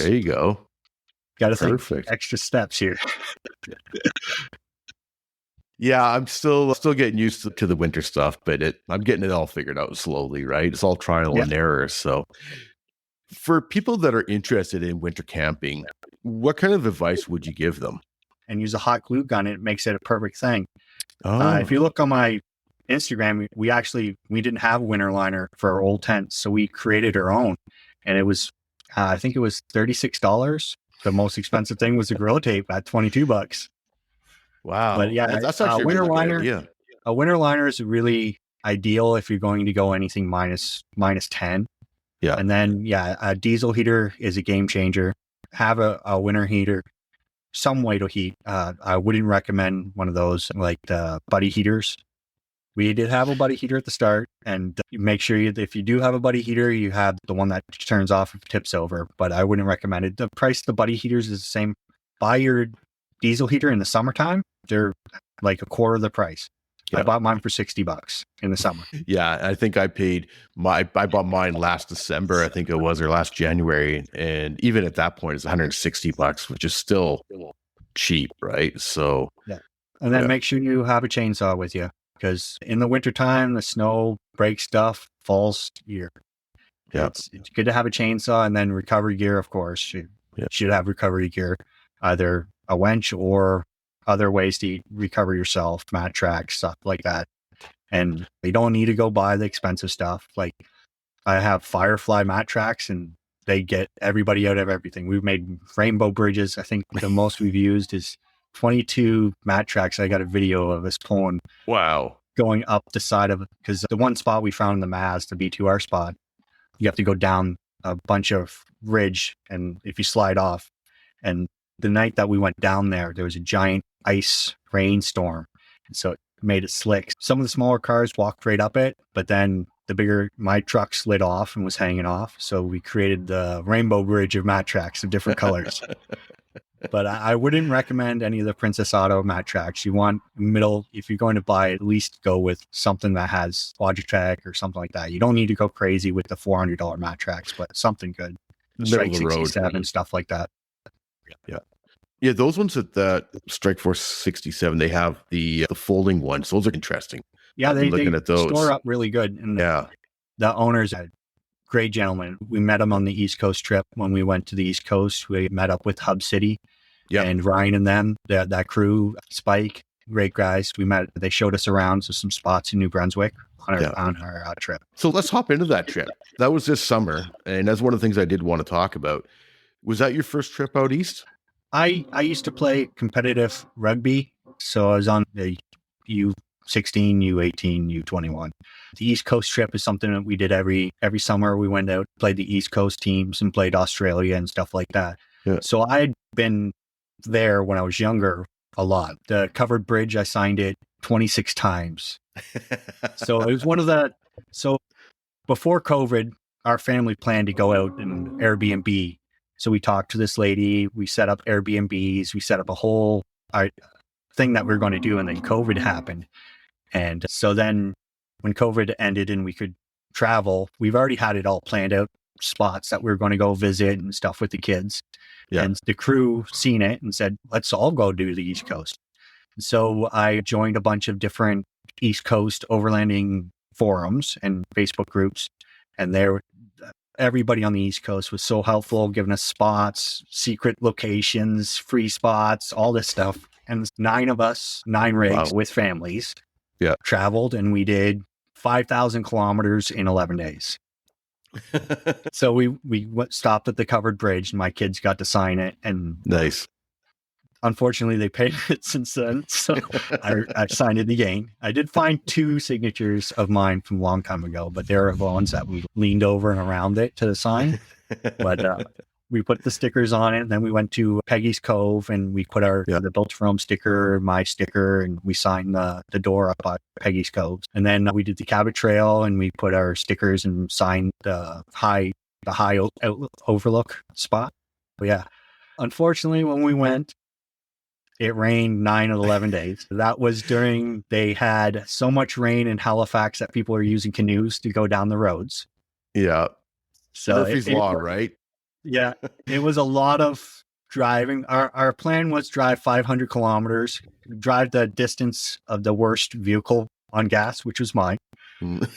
you go. Got to think extra steps here. Yeah, I'm still getting used to the winter stuff, but I'm getting it all figured out slowly, right? It's all trial and error. So for people that are interested in winter camping, what kind of advice would you give them? And use a hot glue gun. It makes it a perfect thing. If you look on my Instagram, we didn't have a winter liner for our old tent. So we created our own and it was, I think it was $36 the most expensive thing was the Gorilla Tape at $22. Wow. But yeah, That's actually a really good idea. A winter liner is really ideal if you're going to go anything minus 10. Yeah. And then, yeah, a diesel heater is a game changer. Have a winter heater, some way to heat. I wouldn't recommend one of those like the buddy heaters. We did have a buddy heater at the start, and make sure if you do have a buddy heater, you have the one that turns off if it tips over, but I wouldn't recommend it. The price of the buddy heaters is the same. Buy your diesel heater in the summertime. They're like a quarter of the price. Yeah. I bought mine for $60 in the summer. Yeah, I think I bought mine last December, I think it was, or last January, and even at that point, it's $160, which is still cheap, right? So yeah, and then make sure you have a chainsaw with you, because in the wintertime, the snow breaks stuff, falls here. Yeah, it's good to have a chainsaw, and then recovery gear, of course. You should have recovery gear, either a winch or other ways to recover yourself, mat tracks, stuff like that. And you don't need to go buy the expensive stuff. Like I have Firefly mat tracks, and they get everybody out of everything. We've made rainbow bridges. I think the most we've used is 22 mat tracks. I got a video of us pulling. Wow. Going up the side of it, because the one spot we found in the Maz, the B2R spot, you have to go down a bunch of ridge, and if you slide off. And the night that we went down there was a giant ice rainstorm, and so it made it slick. Some of the smaller cars walked right up it, but then my truck slid off and was hanging off. So we created the rainbow bridge of mat tracks of different colors. But I wouldn't recommend any of the Princess Auto mat tracks. You want middle, if you're going to buy, at least go with something that has Logitech or something like that. You don't need to go crazy with the $400 mat tracks, but something good. Strike 67, stuff like that. Yeah, those ones at the Strike Force 67, they have the folding ones. Those are interesting. Yeah, they store up really good. And the owners are great gentlemen. We met them on the East Coast trip. When we went to the East Coast, we met up with Hub City and Ryan and them, that crew, Spike, great guys. They showed us around to some spots in New Brunswick on our trip. So let's hop into that trip. That was this summer, and that's one of the things I did want to talk about. Was that your first trip out east? I used to play competitive rugby, so I was on the U16, U18, U21. The East Coast trip is something that we did every summer. We went out, played the East Coast teams, and played Australia and stuff like that. Yeah. So I'd been there when I was younger a lot. The covered bridge, I signed it 26 times. So it was one of the... So before COVID, our family planned to go out and Airbnb. So we talked to this lady, we set up Airbnbs, we set up a whole thing that we were going to do, and then COVID happened. And so then when COVID ended and we could travel, we've already had it all planned out, spots that we were going to go visit and stuff with the kids. Yeah. And the crew seen it and said, let's all go do the East Coast. So I joined a bunch of different East Coast overlanding forums and Facebook groups, and everybody on the East Coast was so helpful, giving us spots, secret locations, free spots, all this stuff. And 9 of us, 9 rigs with families, traveled, and we did 5,000 kilometers in 11 days. So we stopped at the covered bridge, and my kids got to sign it. And nice. Unfortunately, they paid it since then, so I signed it again. I did find 2 signatures of mine from a long time ago, but they're the ones that we leaned over and around it to sign. But we put the stickers on it, and then we went to Peggy's Cove, and we put the Built to Rome sticker, my sticker, and we signed the door up at Peggy's Cove. And then we did the Cabot Trail, and we put our stickers and signed the high overlook spot. But yeah, unfortunately, when we went, it rained 9 of 11 days. That was they had so much rain in Halifax that people are using canoes to go down the roads. Yeah. So Murphy's Law, right? Yeah. It was a lot of driving. Our plan was drive 500 kilometers, drive the distance of the worst vehicle on gas, which was mine, and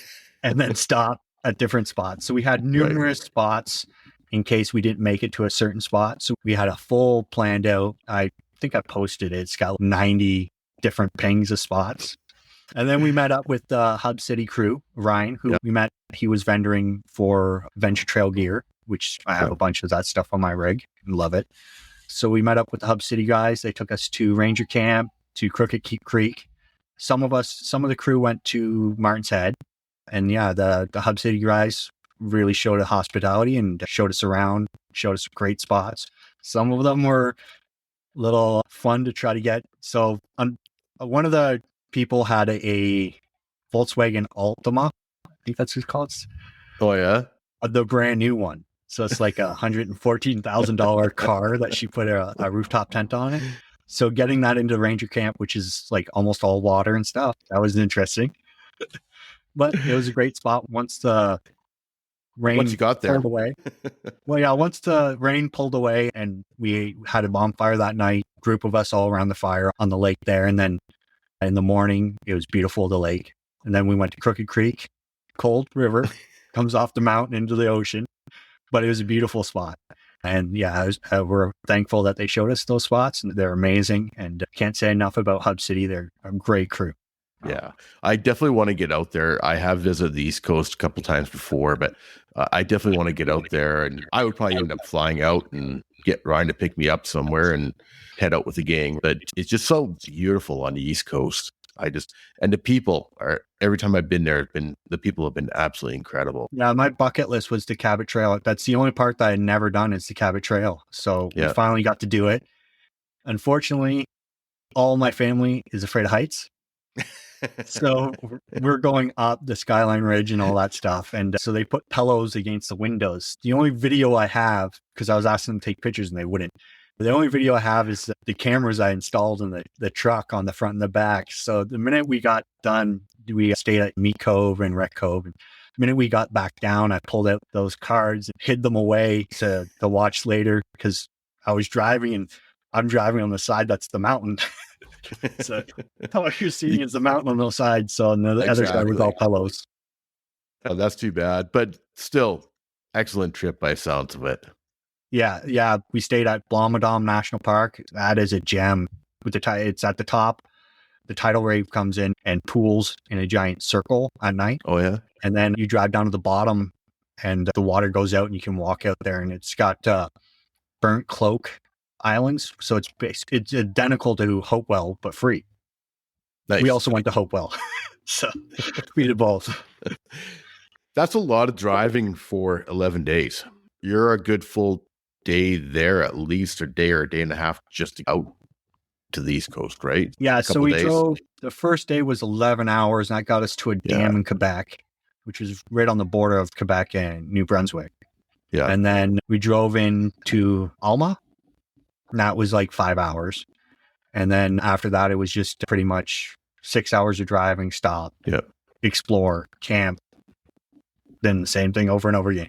then stop at different spots. So we had numerous spots in case we didn't make it to a certain spot. So we had a full planned out. I think I posted it. It's got 90 different pings of spots. And then we met up with the Hub City crew, Ryan, who we met. He was vendoring for Venture Trail gear, which I have a bunch of that stuff on my rig and love it. So we met up with the Hub City guys. They took us to Ranger Camp, to Crooked Creek. Some of the crew went to Martin's Head. And yeah, the Hub City guys really showed us hospitality and showed us around, showed us great spots. Some of them were a little fun to try to get. So one of the people had a Volkswagen Altima. I think that's what it's called. Oh yeah, The brand new one. So it's like $114,000 car that she put a rooftop tent on it. So getting that into Ranger Camp, which is like almost all water and stuff, that was interesting. But it was a great spot once the rain once you got there. pulled away. Well, yeah, once the rain pulled away and we had a bonfire that night, group of us all around the fire on the lake there. And then in the morning, it was beautiful, the lake. And then we went to Crooked Creek, cold river, comes off the mountain into the ocean. But it was a beautiful spot. And yeah, we're thankful that they showed us those spots, and they're amazing. And can't say enough about Hub City. They're a great crew. Yeah, I definitely want to get out there. I have visited the East Coast a couple times before, but I definitely want to get out there. And I would probably end up flying out and get Ryan to pick me up somewhere and head out with the gang. But it's just so beautiful on the East Coast. And the people are, every time I've been there, the people have been absolutely incredible. Yeah, my bucket list was the Cabot Trail. That's the only part that I'd never done is the Cabot Trail. So we finally got to do it. Unfortunately, all my family is afraid of heights. So we're going up the Skyline Ridge and all that stuff. And so they put pillows against the windows. The only video I have, because I was asking them to take pictures and they wouldn't. The only video I have is the cameras I installed in the truck on the front and the back. So the minute we got done, we stayed at Meat Cove and Wreck Cove. And the minute we got back down, I pulled out those cards and hid them away to watch later because I was driving and I'm driving on the side that's the mountain. So all you're seeing is the mountain on those sides. So on the other side was all pillows. Oh, that's too bad. But still, excellent trip by sounds of it. Yeah. We stayed at Blomidom National Park. That is a gem. It's at the top. The tidal wave comes in and pools in a giant circle at night. Oh yeah. And then you drive down to the bottom and the water goes out and you can walk out there, and it's got burnt cloak islands. So it's identical to Hopewell, but free. Nice. We also went to Hopewell. So we did both. That's a lot of driving for 11 days. You're a good full day there, at least a day or a day and a half just to go out to the East Coast, right? Yeah. So we drove, the first day was 11 hours, and that got us to a dam in Quebec, which is right on the border of Quebec and New Brunswick. Yeah. And then we drove into Alma, and that was like 5 hours. And then after that, it was just pretty much 6 hours of driving, stop, explore, camp, then the same thing over and over again.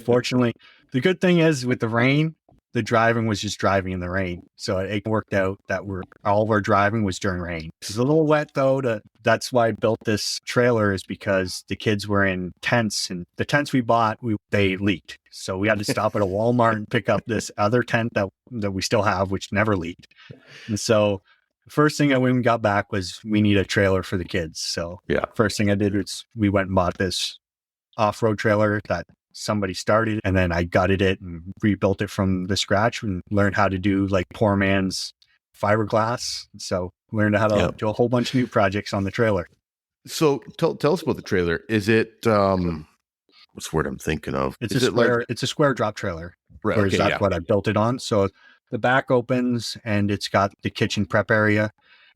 Fortunately, the good thing is with the rain, the driving was just driving in the rain. So it worked out that all of our driving was during rain. It's a little wet though. That's why I built this trailer, is because the kids were in tents, and the tents we bought, they leaked. So we had to stop at a Walmart and pick up this other tent that we still have, which never leaked. And so the first thing when we got back was we need a trailer for the kids. So first thing I did was we went and bought this off-road trailer that somebody started, and then I gutted it and rebuilt it from the scratch and learned how to do like poor man's fiberglass. So learned how to do a whole bunch of new projects on the trailer. So tell us about the trailer. Is it what's the word I'm thinking of? It's a square drop trailer. Right. Or that's what I built it on. So the back opens and it's got the kitchen prep area.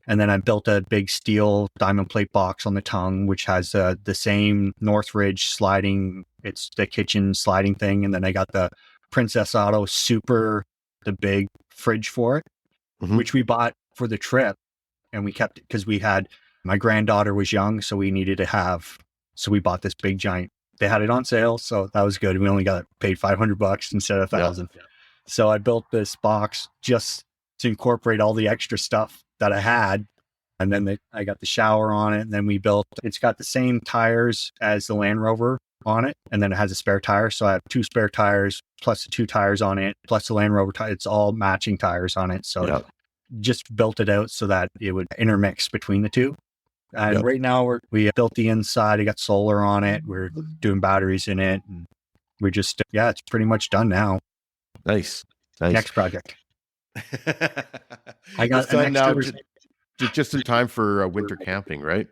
And then I built a big steel diamond plate box on the tongue, which has the same Northridge sliding. It's the kitchen sliding thing. And then I got the Princess Auto Super, the big fridge for it, which we bought for the trip. And we kept it because my granddaughter was young. So we needed to so we bought this big giant. They had it on sale. So that was good. We only paid $500 instead of $1,000. Yeah. So I built this box just to incorporate all the extra stuff that I had. And then I got the shower on it. And then it's got the same tires as the Land Rover on it. And then it has a spare tire. So I have 2 spare tires plus the 2 tires on it, plus the Land Rover tire. It's all matching tires on it. So just built it out so that it would intermix between the two. And right now we built the inside. I got solar on it. We're doing batteries in it. And we're just, it's pretty much done now. Nice. Next project. I It's got an done now, extra. just in time for winter camping, right?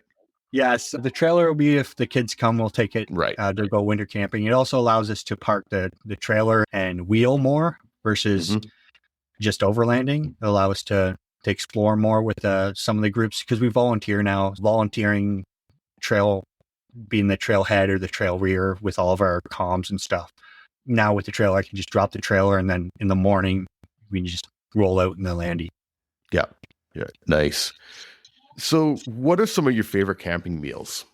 Yes, the trailer will be if the kids come, we'll take it Right. to go winter camping. It also allows us to park the trailer and wheel more versus just overlanding. It'll allow us to explore more with some of the groups because we volunteer now, volunteering trail, being the trailhead or the trail rear with all of our comms and stuff. Now with the trailer, I can just drop the trailer and then in the morning we can just roll out in the landy. Yeah. Yeah. Nice. So what are some of your favorite camping meals?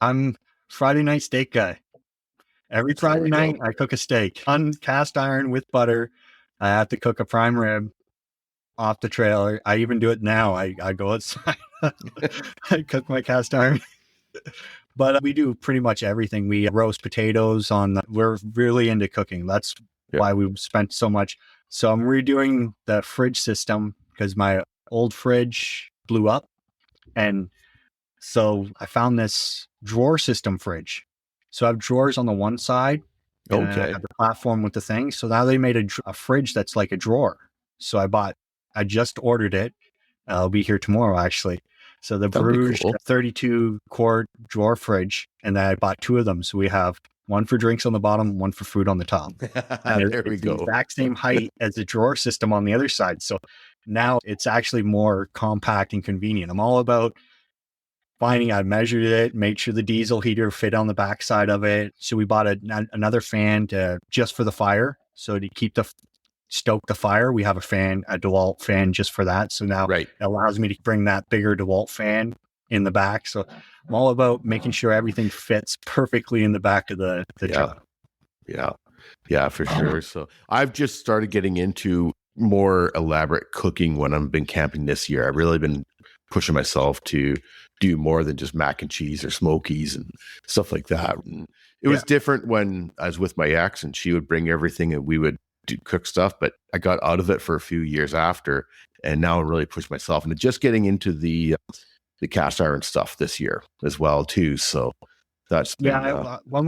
I'm Friday night steak guy. Every There Friday we go. night I cook a steak on cast iron with butter. I have to cook a prime rib off the trailer. I even do it now. I go outside. I cook my cast iron. But we do pretty much everything. We roast potatoes we're really into cooking. That's why we've spent so much. So I'm redoing the fridge system because my old fridge blew up. And so I found this drawer system fridge. So I have drawers on the one side and then I Okay. have the platform with the thing. So now they made a fridge that's like a drawer. So I just ordered it. I'll be here tomorrow, actually. So the That'd be Bruges cool. 32 quart drawer fridge, and then I bought two of them. So we have one for drinks on the bottom, one for food on the top. And There we it's the go. exact same height as the drawer system on the other side. So now it's actually more compact and convenient. I'm all about I measured it, made sure the diesel heater fit on the backside of it. So we bought another fan just for the fire. So to stoke the fire, we have a DeWalt fan just for that. So now Right. it allows me to bring that bigger DeWalt fan in the back. So I'm all about making sure everything fits perfectly in the back of the truck. Yeah. Yeah, for sure. So I've just started getting into more elaborate cooking when I've been camping this year. I've really been pushing myself to do more than just mac and cheese or smokies and stuff like that. And it was different when I was with my ex and she would bring everything and we would cook stuff, but I got out of it for a few years after, and now I really pushed myself into just getting into the cast iron stuff this year as well too. So that's been, when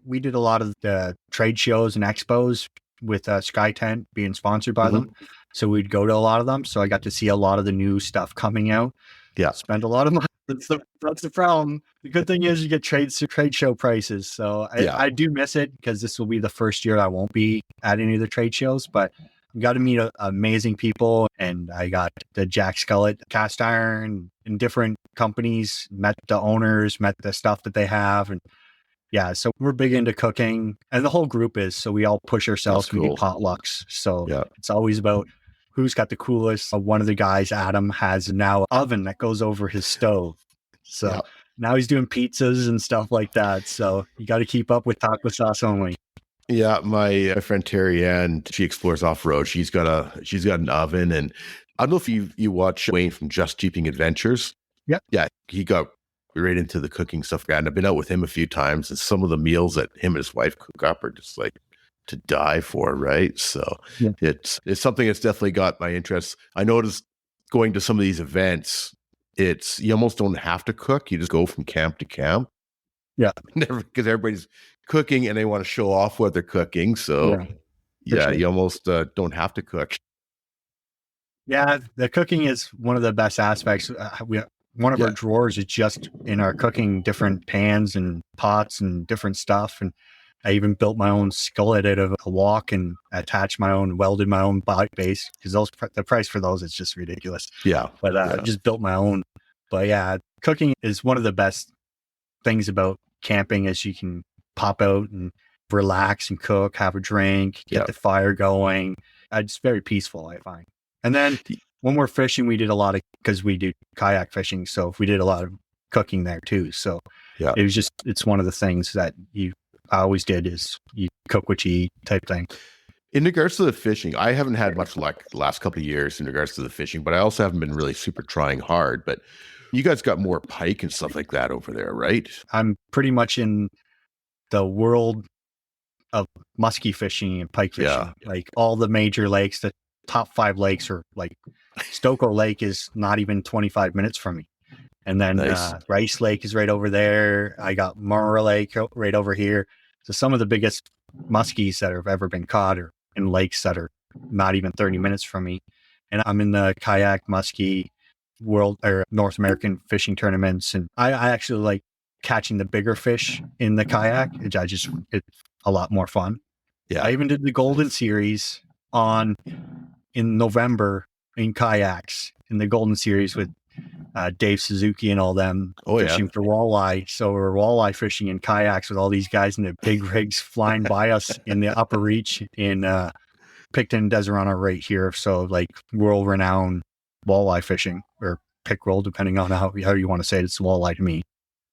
we did a lot of the trade shows and expos with Skye Tent being sponsored by them. So we'd go to a lot of them. So I got to see a lot of the new stuff coming out. Yeah. Spend a lot of money. That's the problem. The good thing is you get trade show prices. So I do miss it because this will be the first year I won't be at any of the trade shows, but we got to meet amazing people. And I got the Jack Scullett cast iron in different companies, met the owners, met the stuff that they have. And yeah, so we're big into cooking and the whole group is, so we all push ourselves. That's cool. We do potlucks. So it's always about who's got the coolest. One of the guys, Adam, has now an oven that goes over his stove. So now he's doing pizzas and stuff like that. So you got to keep up with taco sauce only. Yeah, my friend Terry Ann, she explores off road. She's got an oven, and I don't know if you watch Wayne from Just Jeeping Adventures. Yeah, he got right into the cooking stuff, and I've been out with him a few times, and some of the meals that him and his wife cook up are just like to die for, right? So it's something that's definitely got my interest. I noticed going to some of these events, you almost don't have to cook; you just go from camp to camp. Yeah, because everybody's cooking and they want to show off what they're cooking. So sure. You almost don't have to cook. Yeah, the cooking is one of the best aspects. One of our drawers is just in our cooking, different pans and pots and different stuff. And I even built my own skillet out of a wok and welded my own base because the price for those is just ridiculous. But I just built my own. But yeah, cooking is one of the best things about camping is you can pop out and relax and cook, have a drink, get the fire going. It's very peaceful, I find. And then when we're fishing, we did a lot because we do kayak fishing. So we did a lot of cooking there too. So it's one of the things that I always did is you cook what you eat type thing. In regards to the fishing, I haven't had much luck the last couple of years in regards to the fishing, but I also haven't been really super trying hard. But you guys got more pike and stuff like that over there, right? I'm pretty much in the world of muskie fishing and pike fishing. Like all the major lakes, the top 5 lakes are like Stokoe Lake is not even 25 minutes from me. And then Rice Lake is right over there. I got Murrah Lake right over here. So some of the biggest muskies that have ever been caught are in lakes that are not even 30 minutes from me. And I'm in the kayak muskie world or North American fishing tournaments. And I actually like catching the bigger fish in the kayak. It's a lot more fun. Yeah. I even did the Golden Series in November in kayaks in the Golden Series with Dave Suzuki and all them fishing for walleye. So we're walleye fishing in kayaks with all these guys in the big rigs flying by us in the upper reach in Picton, Deserano right here. So like world renowned walleye fishing or pickerel, depending on how you want to say it. It's walleye to me.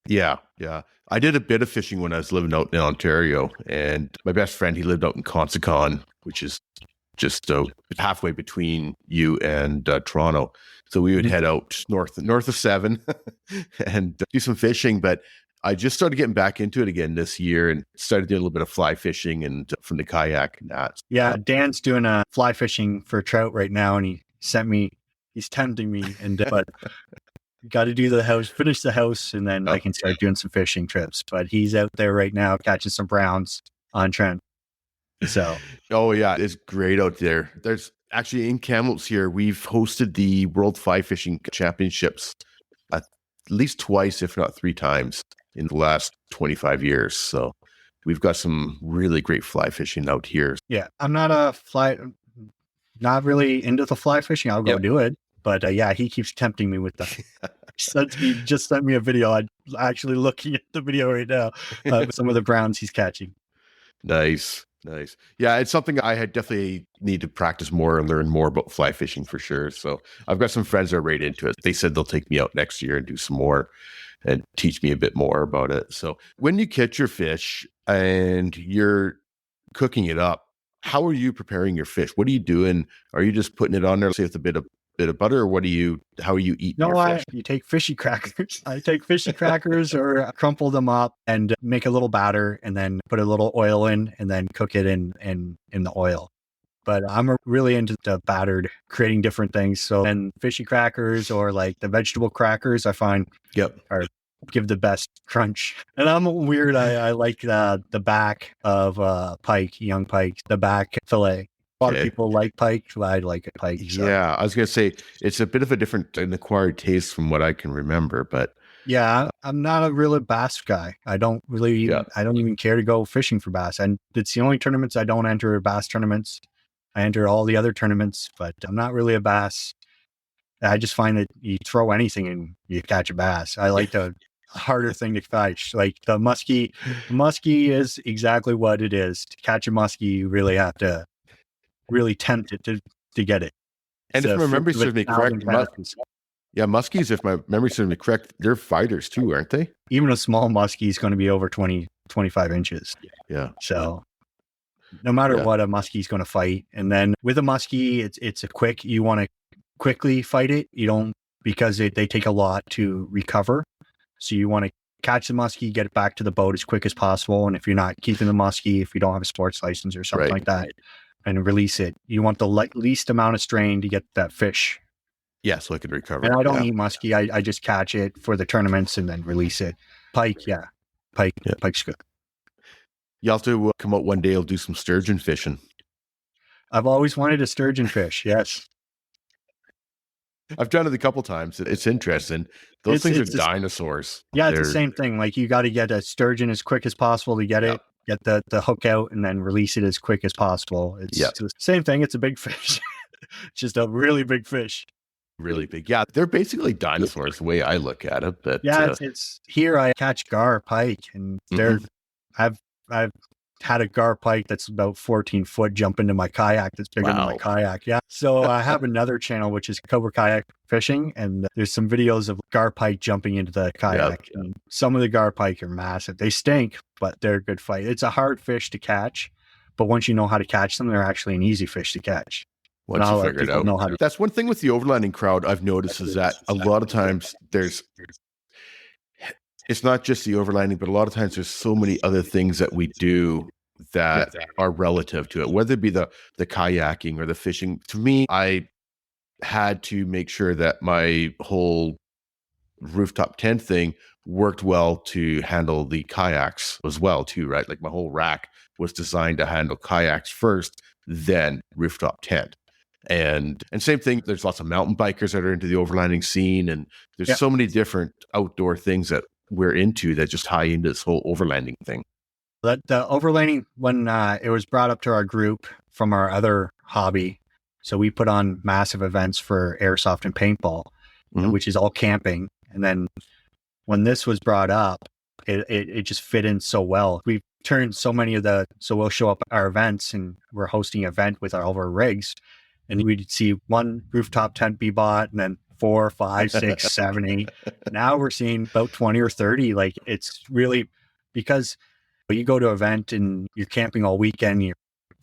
Yeah. Yeah. I did a bit of fishing when I was living out in Ontario, and my best friend, he lived out in Consicon, which is just halfway between you and Toronto. So we would head out north of 7 and do some fishing. But I just started getting back into it again this year and started doing a little bit of fly fishing and from the kayak and that. Yeah, Dan's doing a fly fishing for trout right now, and he's tempting me, but got to do finish the house, and then I can start doing some fishing trips. But he's out there right now catching some browns on Trent. So, oh yeah, it's great out there. There's actually in Kamloops here, we've hosted the World Fly Fishing Championships at least twice, if not 3 times, in the last 25 years. So we've got some really great fly fishing out here. Yeah, I'm not really into the fly fishing. I'll go do it, but yeah, he keeps tempting me with that. He just sent me a video. I'm actually looking at the video right now. Some of the browns he's catching. Nice. Yeah, it's something I definitely need to practice more and learn more about fly fishing for sure. So I've got some friends that are right into it. They said they'll take me out next year and do some more and teach me a bit more about it. So when you catch your fish and you're cooking it up, how are you preparing your fish? What are you doing? Are you just putting it on there, say with a bit of butter, or how are you eating your fish? You take fishy crackers. I take fishy crackers or crumple them up and make a little batter and then put a little oil in and then cook it in the oil. But I'm really into the battered, creating different things. So then fishy crackers or like the vegetable crackers, I find give the best crunch. And I'm weird. I like the back of young pike, the back fillet. A lot of people like pike. I like pike. So. Yeah, I was going to say it's a bit of a different and acquired taste from what I can remember, but yeah, I'm not a real bass guy. I don't even care to go fishing for bass. And it's the only tournaments I don't enter bass tournaments. I enter all the other tournaments, but I'm not really a bass. I just find that you throw anything and you catch a bass. I like the harder thing to catch. Like the muskie. Muskie is exactly what it is. To catch a muskie, you really have to really tempt it to get it. And if my memory serves me correct, muskies, if my memory serves me correct, they're fighters too, aren't they? Even a small muskie is going to be over 20, 25 inches. Yeah. So no matter what, a muskie is going to fight. And then with a muskie, it's you want to quickly fight it. You don't, because they take a lot to recover. So you want to catch the muskie, get it back to the boat as quick as possible. And if you're not keeping the muskie, if you don't have a sports license or something like that, and release it, you want the least amount of strain to get that fish. Yeah, so it can recover. And I don't eat muskie. I just catch it for the tournaments and then release it. Pike's good. You have to come out one day, I'll do some sturgeon fishing. I've always wanted a sturgeon fish. Yes. I've done it a couple times. It's interesting. Those things are dinosaurs. Yeah, it's the same thing. Like you got to get a sturgeon as quick as possible to get it. Get the hook out and then release it as quick as possible. It's the same thing. It's a big fish. It's just a really big fish. Really big. Yeah, they're basically dinosaurs the way I look at it. But it's here I catch gar pike and I've had a gar pike that's about 14 foot jump into my kayak that's bigger than my kayak. Yeah. So I have another channel, which is Cobra Kayak Fishing. And there's some videos of gar pike jumping into the kayak. And some of the gar pike are massive. They stink, but they're a good fight. It's a hard fish to catch. But once you know how to catch them, they're actually an easy fish to catch. Once you figure it out. That's one thing with the overlanding crowd I've noticed is that a lot of times it's not just the overlanding, but a lot of times there's so many other things that we do that are relative to it, whether it be the kayaking or the fishing. To me, I had to make sure that my whole rooftop tent thing worked well to handle the kayaks as well too, right? Like my whole rack was designed to handle kayaks first than rooftop tent. And same thing, there's lots of mountain bikers that are into the overlanding scene, and there's so many different outdoor things that we're into that just tie into this whole overlanding thing. The overlanding, when it was brought up to our group from our other hobby, so we put on massive events for airsoft and paintball, which is all camping. And then when this was brought up, it just fit in so well. We've turned so many of so we'll show up at our events and we're hosting an event with all of our rigs, and we'd see one rooftop tent be bought, and then 4, 5, 6, 7, 8. Now we're seeing about 20 or 30. Like, it's really because you go to an event and you're camping all weekend,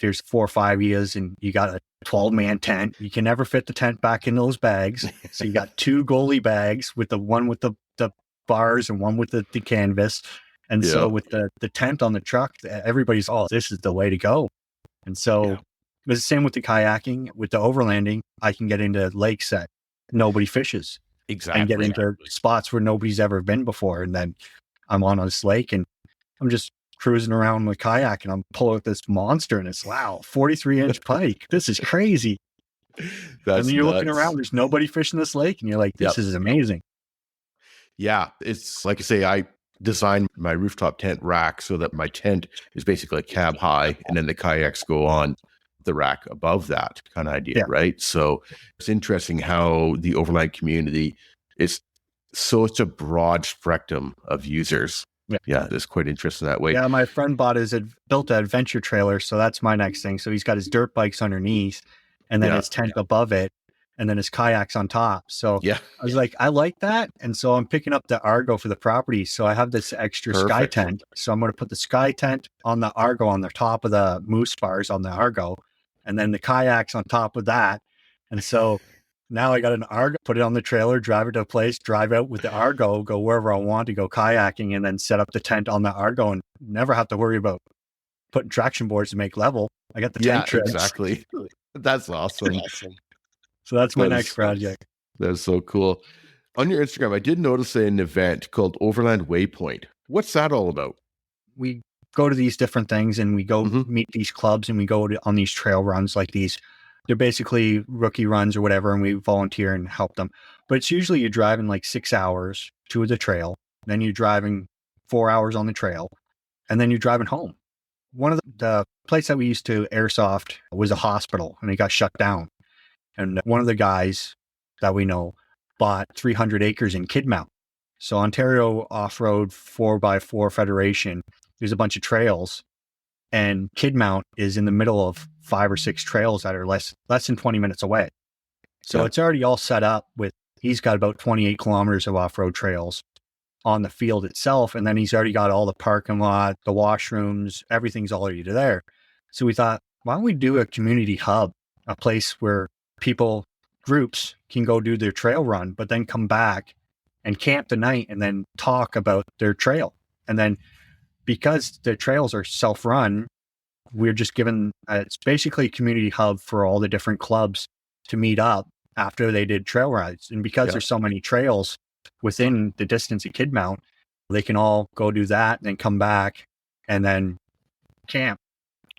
there's 4 or 5 years and you got a 12-man tent. You can never fit the tent back in those bags. So you got 2 goalie bags, with the one with the bars and one with the canvas. And so with the tent on the truck, everybody's, this is the way to go. And so it was the same with the kayaking. With the overlanding, I can get into lakes that nobody fishes. Exactly. And get into spots where nobody's ever been before. And then I'm on this lake and I'm just cruising around with kayak, and I'm pulling this monster, and it's 43-inch pike. This is crazy. And then you're looking around, there's nobody fishing this lake, and you're like, this is amazing. Yeah, it's like I say, I designed my rooftop tent rack so that my tent is basically a cab high, and then the kayaks go on the rack above that kind of idea, right? So it's interesting how the overland community is such a broad spectrum of users. Yeah, it's quite interesting that way. Yeah, my friend built an adventure trailer, so that's my next thing. So he's got his dirt bikes underneath, and then his tent above it, and then his kayaks on top. So I was like, I like that. And so I'm picking up the Argo for the property. So I have this extra Skye Tent. So I'm going to put the Skye Tent on the Argo on the top of the moose bars on the Argo, and then the kayaks on top of that. And so now I got an Argo, put it on the trailer, drive it to a place, drive out with the Argo, go wherever I want to go kayaking, and then set up the tent on the Argo and never have to worry about putting traction boards to make level. I got the tent trips. Exactly. That's awesome. So that's my next project. That's so cool. On your Instagram, I did notice an event called Overland Waypoint. What's that all about? We go to these different things, and we go meet these clubs, and we go on these trail runs like these. They're basically rookie runs or whatever, and we volunteer and help them. But it's usually you're driving like 6 hours to the trail, then you're driving 4 hours on the trail, and then you're driving home. One of the place that we used to airsoft was a hospital, and it got shut down. And one of the guys that we know bought 300 acres in Kidmount. So Ontario Off-Road 4x4 Federation, there's a bunch of trails, and Kidmount is in the middle of 5 or 6 trails that are less than 20 minutes away. So it's already all set up he's got about 28 kilometers of off-road trails on the field itself. And then he's already got all the parking lot, the washrooms, everything's already there. So we thought, why don't we do a community hub, a place where groups can go do their trail run, but then come back and camp the night and then talk about their trail. And then because the trails are self-run, we're just given, it's basically a community hub for all the different clubs to meet up after they did trail rides. And because there's so many trails within the distance of Kidmount, they can all go do that and then come back and then camp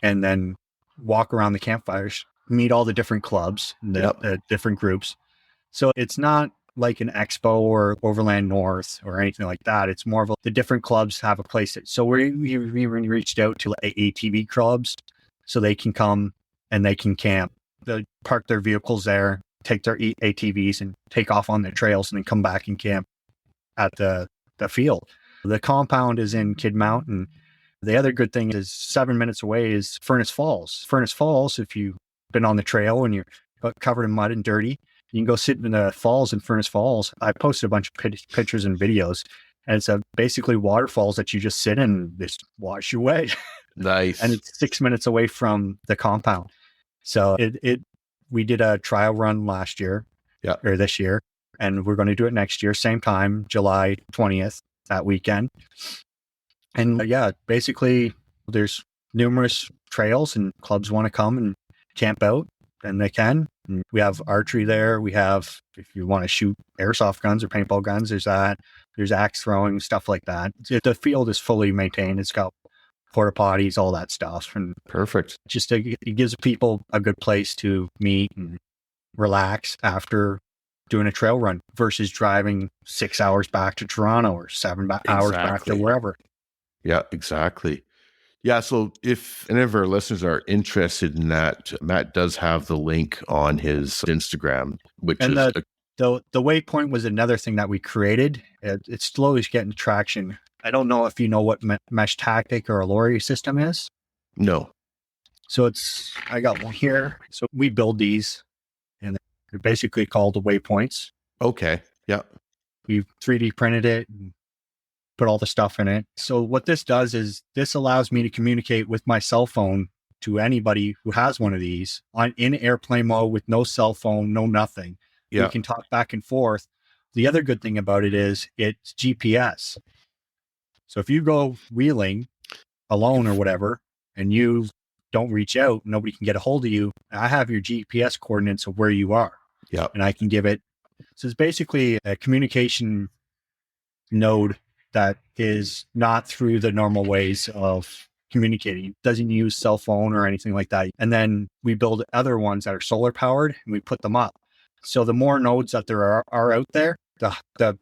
and then walk around the campfires, meet all the different clubs, the different groups. So it's not like an expo or Overland North or anything like that. It's more of the different clubs have a place. So we reached out to ATV clubs so they can come and they can camp. They park their vehicles there, take their ATVs and take off on their trails and then come back and camp at the field. The compound is in Kidmount, and the other good thing is 7 minutes away is Furnace Falls. Furnace Falls, if you've been on the trail and you're covered in mud and dirty, you can go sit in the falls in Furnace Falls. I posted a bunch of pictures and videos, and it's basically waterfalls that you just sit in and just wash away. Nice. And it's 6 minutes away from the compound. So we did a trial run last year or this year, and we're going to do it next year, same time, July 20th, that weekend. And basically there's numerous trails and clubs want to come and camp out, and they can. And we have archery there. We have, if you want to shoot airsoft guns or paintball guns, there's that. There's axe throwing, stuff like that. The field is fully maintained. It's got porta potties, all that stuff. And Perfect. just it gives people a good place to meet and relax after doing a trail run versus driving 6 hours back to Toronto or 7 hours back to wherever. Yeah, exactly. Yeah, so if any of our listeners are interested in that, Matt does have the link on his Instagram, which And is the waypoint was another thing that we created. It's slowly getting traction. I don't know if you know what mesh tactic or a lorry system is. no. So I got one here. So we build these, and they're basically called the waypoints. Okay. Yeah. We've 3D printed it and put all the stuff in it. So what this does is this allows me to communicate with my cell phone to anybody who has one of these in airplane mode with no cell phone, no nothing. Yeah. We can talk back and forth. The other good thing about it is it's GPS. So if you go wheeling alone or whatever, and you don't reach out, nobody can get a hold of you. I have your GPS coordinates of where you are. Yeah. And I can give it. So it's basically a communication node that is not through the normal ways of communicating. It doesn't use cell phone or anything like that. And then we build other ones that are solar powered and we put them up. So the more nodes that there are out there, the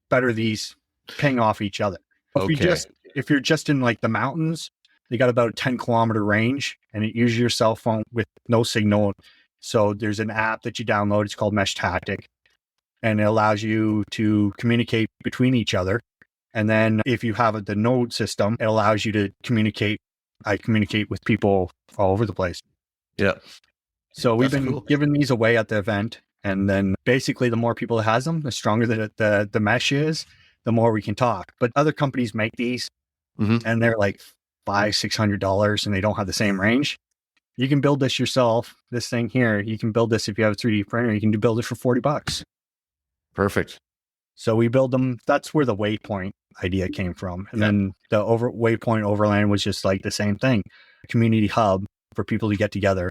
better these ping off each other. If you're just in like the mountains, they got about a 10-kilometer range and it uses your cell phone with no signal. So there's an app that you download. It's called Mesh Tactic, and it allows you to communicate between each other. And then if you have the node system, it allows you to communicate. I communicate with people all over the place. Yeah. So we've been giving these away at the event. And then basically the more people that has them, the stronger the mesh is, the more we can talk. But other companies make these and they're like $500-$600 and they don't have the same range. You can build this yourself. This thing here, you can build this if you have a 3D printer. You can build it for $40. Perfect. So we build them. That's where the Waypoint idea came from. And then the Waypoint Overland was just like the same thing, a community hub for people to get together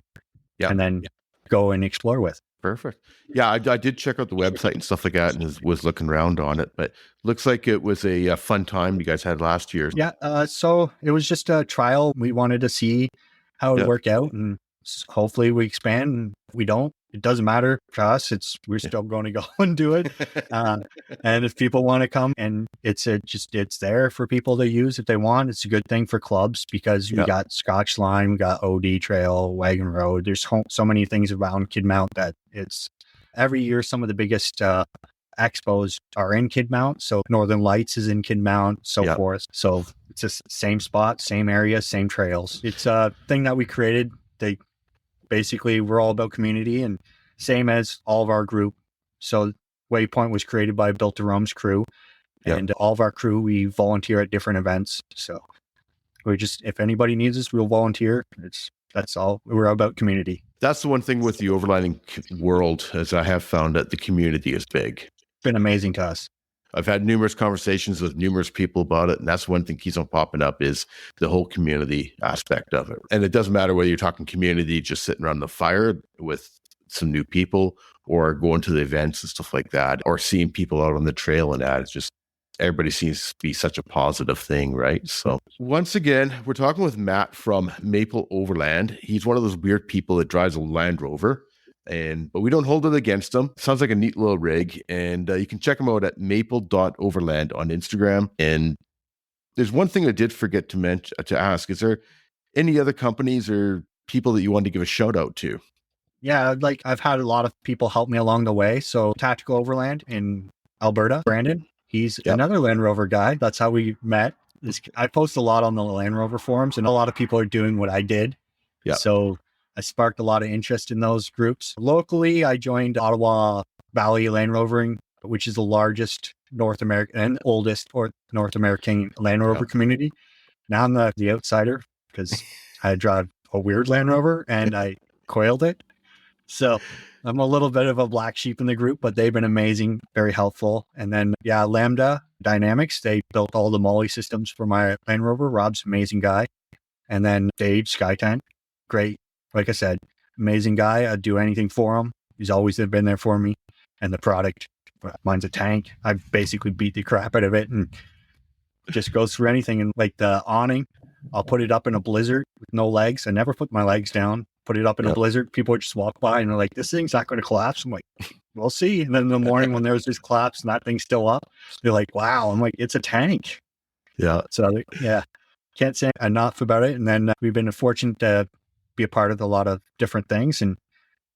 and then go and explore with. Perfect. Yeah, I did check out the website and stuff like that and was looking around on it, but looks like it was a fun time you guys had last year. Yeah, so it was just a trial. We wanted to see how it would work out, and hopefully we expand. And if we don't, it doesn't matter to us. We're still going to go and do it. And if people want to come, and it's there for people to use if they want. It's a good thing for clubs because we got Scotch Line, we got OD Trail, Wagon Road. There's so many things around Kidmount that it's every year. Some of the biggest expos are in Kidmount. So Northern Lights is in Kidmount, so forth. So it's the same spot, same area, same trails. It's a thing that we created. Basically, we're all about community and same as all of our group. So Waypoint was created by Built to Roam's crew and all of our crew, we volunteer at different events. So if anybody needs us, we'll volunteer. That's all. We're about community. That's the one thing with the overlanding world, as I have found that the community is big. It's been amazing to us. I've had numerous conversations with numerous people about it, and that's one thing keeps on popping up is the whole community aspect of it. And it doesn't matter whether you're talking community, just sitting around the fire with some new people, or going to the events and stuff like that, or seeing people out on the trail and that. It's just everybody seems to be such a positive thing, right? So once again, we're talking with Matt from Maple.Overland. He's one of those weird people that drives a Land Rover. But we don't hold it against him. Sounds like a neat little rig. And you can check him out at Maple.Overland on Instagram. And there's one thing I did forget to ask. Is there any other companies or people that you want to give a shout out to? Yeah, like I've had a lot of people help me along the way. So Tactical Overland in Alberta, Brandon, he's another Land Rover guy. That's how we met. I post a lot on the Land Rover forums and a lot of people are doing what I did. Yeah. So I sparked a lot of interest in those groups. Locally, I joined Ottawa Valley Land Rovering, which is the largest North American and oldest North American Land Rover community. Now I'm the outsider because I drive a weird Land Rover and I coiled it. So I'm a little bit of a black sheep in the group, but they've been amazing, very helpful. And then, Lambda Dynamics, they built all the Molly systems for my Land Rover. Rob's an amazing guy. And then Dave, Skye Tent, great. Like I said, amazing guy. I'd do anything for him. He's always been there for me. And the product, mine's a tank. I basically beat the crap out of it and just goes through anything. And like the awning, I'll put it up in a blizzard with no legs. I never put my legs down, put it up in a blizzard. People would just walk by and they're like, this thing's not going to collapse. I'm like, we'll see. And then in the morning when there's this collapse and that thing's still up, they're like, wow. I'm like, it's a tank. Yeah. So yeah, can't say enough about it. And then we've been fortunate to be a part of a lot of different things. And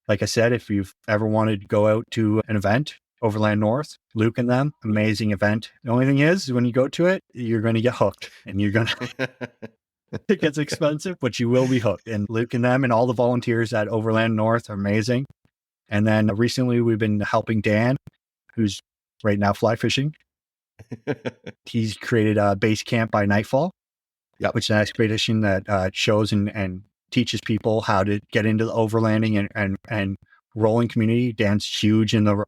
like I said, if you've ever wanted to go out to an event, Overland North, Luke and them, amazing event. The only thing is when you go to it, you're going to get hooked and you're going to, it gets expensive, but you will be hooked. And Luke and them and all the volunteers at Overland North are amazing. And then recently we've been helping Dan, who's right now fly fishing. He's created a base camp by nightfall, which is an expedition that shows and teaches people how to get into the overlanding and rolling community. Dan's huge in the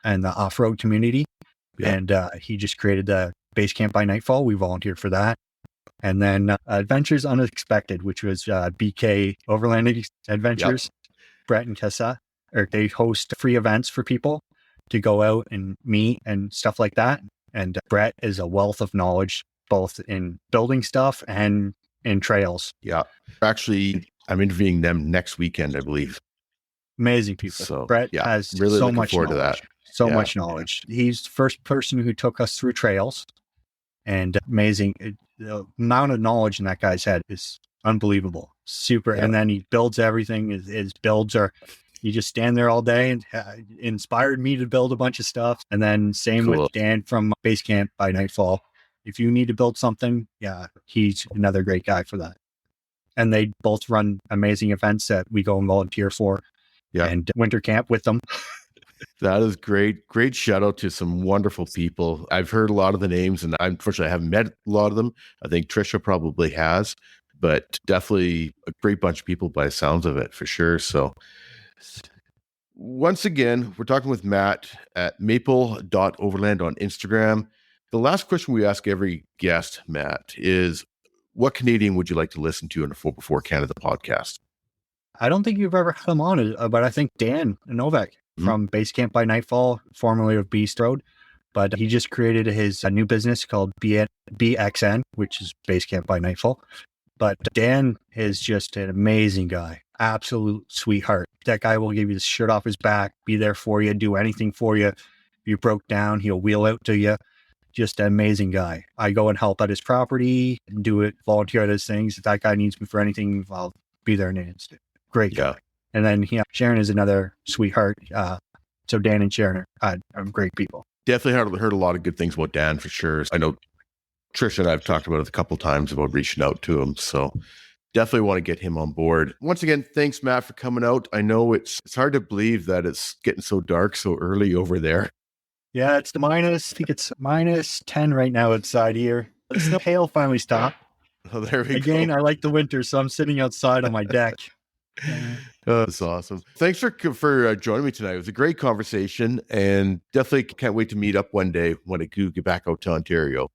off-road community. And he just created the base camp by nightfall. We volunteered for that. And then Adventures Unexpected, which was BK Overland Adventures. Brett and Tessa, they host free events for people to go out and meet and stuff like that. And Brett is a wealth of knowledge, both in building stuff and in trails. Yeah. Actually, I'm interviewing them next weekend, I believe. Amazing people. So Brett has really so looking much forward knowledge. to that. So much knowledge. He's the first person who took us through trails, and amazing. The amount of knowledge in that guy's head is unbelievable. Super. And then he builds everything. His builds are, you just stand there all day, and inspired me to build a bunch of stuff. And then same with Dan from Base Camp by Nightfall. If you need to build something, he's another great guy for that. And they both run amazing events that we go and volunteer for. Yeah. And winter camp with them. That is great. Great shout out to some wonderful people. I've heard a lot of the names, and unfortunately I haven't met a lot of them. I think Trisha probably has, but definitely a great bunch of people by the sounds of it, for sure. So once again, we're talking with Matt at Maple.Overland on Instagram. The last question we ask every guest, Matt, is what Canadian would you like to listen to on the Before Canada podcast? I don't think you've ever had him on, but I think Dan Novak from Base Camp by Nightfall, formerly of Beast Road, but he just created his new business called BXN, which is Base Camp by Nightfall. But Dan is just an amazing guy, absolute sweetheart. That guy will give you the shirt off his back, be there for you, do anything for you. If you broke down, he'll wheel out to you. Just an amazing guy. I go and help at his property and do it, volunteer at his things. If that guy needs me for anything, I'll be there in an instant. Great guy. And then Sharon is another sweetheart. So Dan and Sharon are great people. Definitely heard a lot of good things about Dan, for sure. I know Trisha and I have talked about it a couple of times about reaching out to him. So definitely want to get him on board. Once again, thanks, Matt, for coming out. I know it's hard to believe that it's getting so dark so early over there. Yeah, it's I think it's -10 right now outside here. The hail finally stopped. Oh, there we go. Again, I like the winter, so I'm sitting outside on my deck. That's awesome. Thanks for joining me tonight. It was a great conversation, and definitely can't wait to meet up one day when I do get back out to Ontario.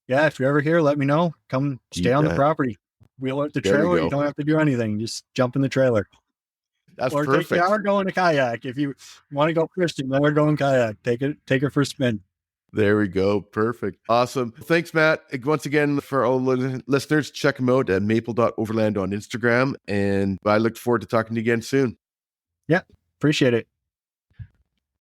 Yeah, if you're ever here, let me know. Come stay on the property. Wheel out the trailer. You don't have to do anything. Just jump in the trailer. That's or perfect. Take the hour going to kayak. If you want to go fishing, then we're going kayak. Take it for a spin. There we go. Perfect. Awesome. Thanks, Matt. Once again, for all listeners, check him out at Maple.Overland on Instagram. And I look forward to talking to you again soon. Yeah, appreciate it.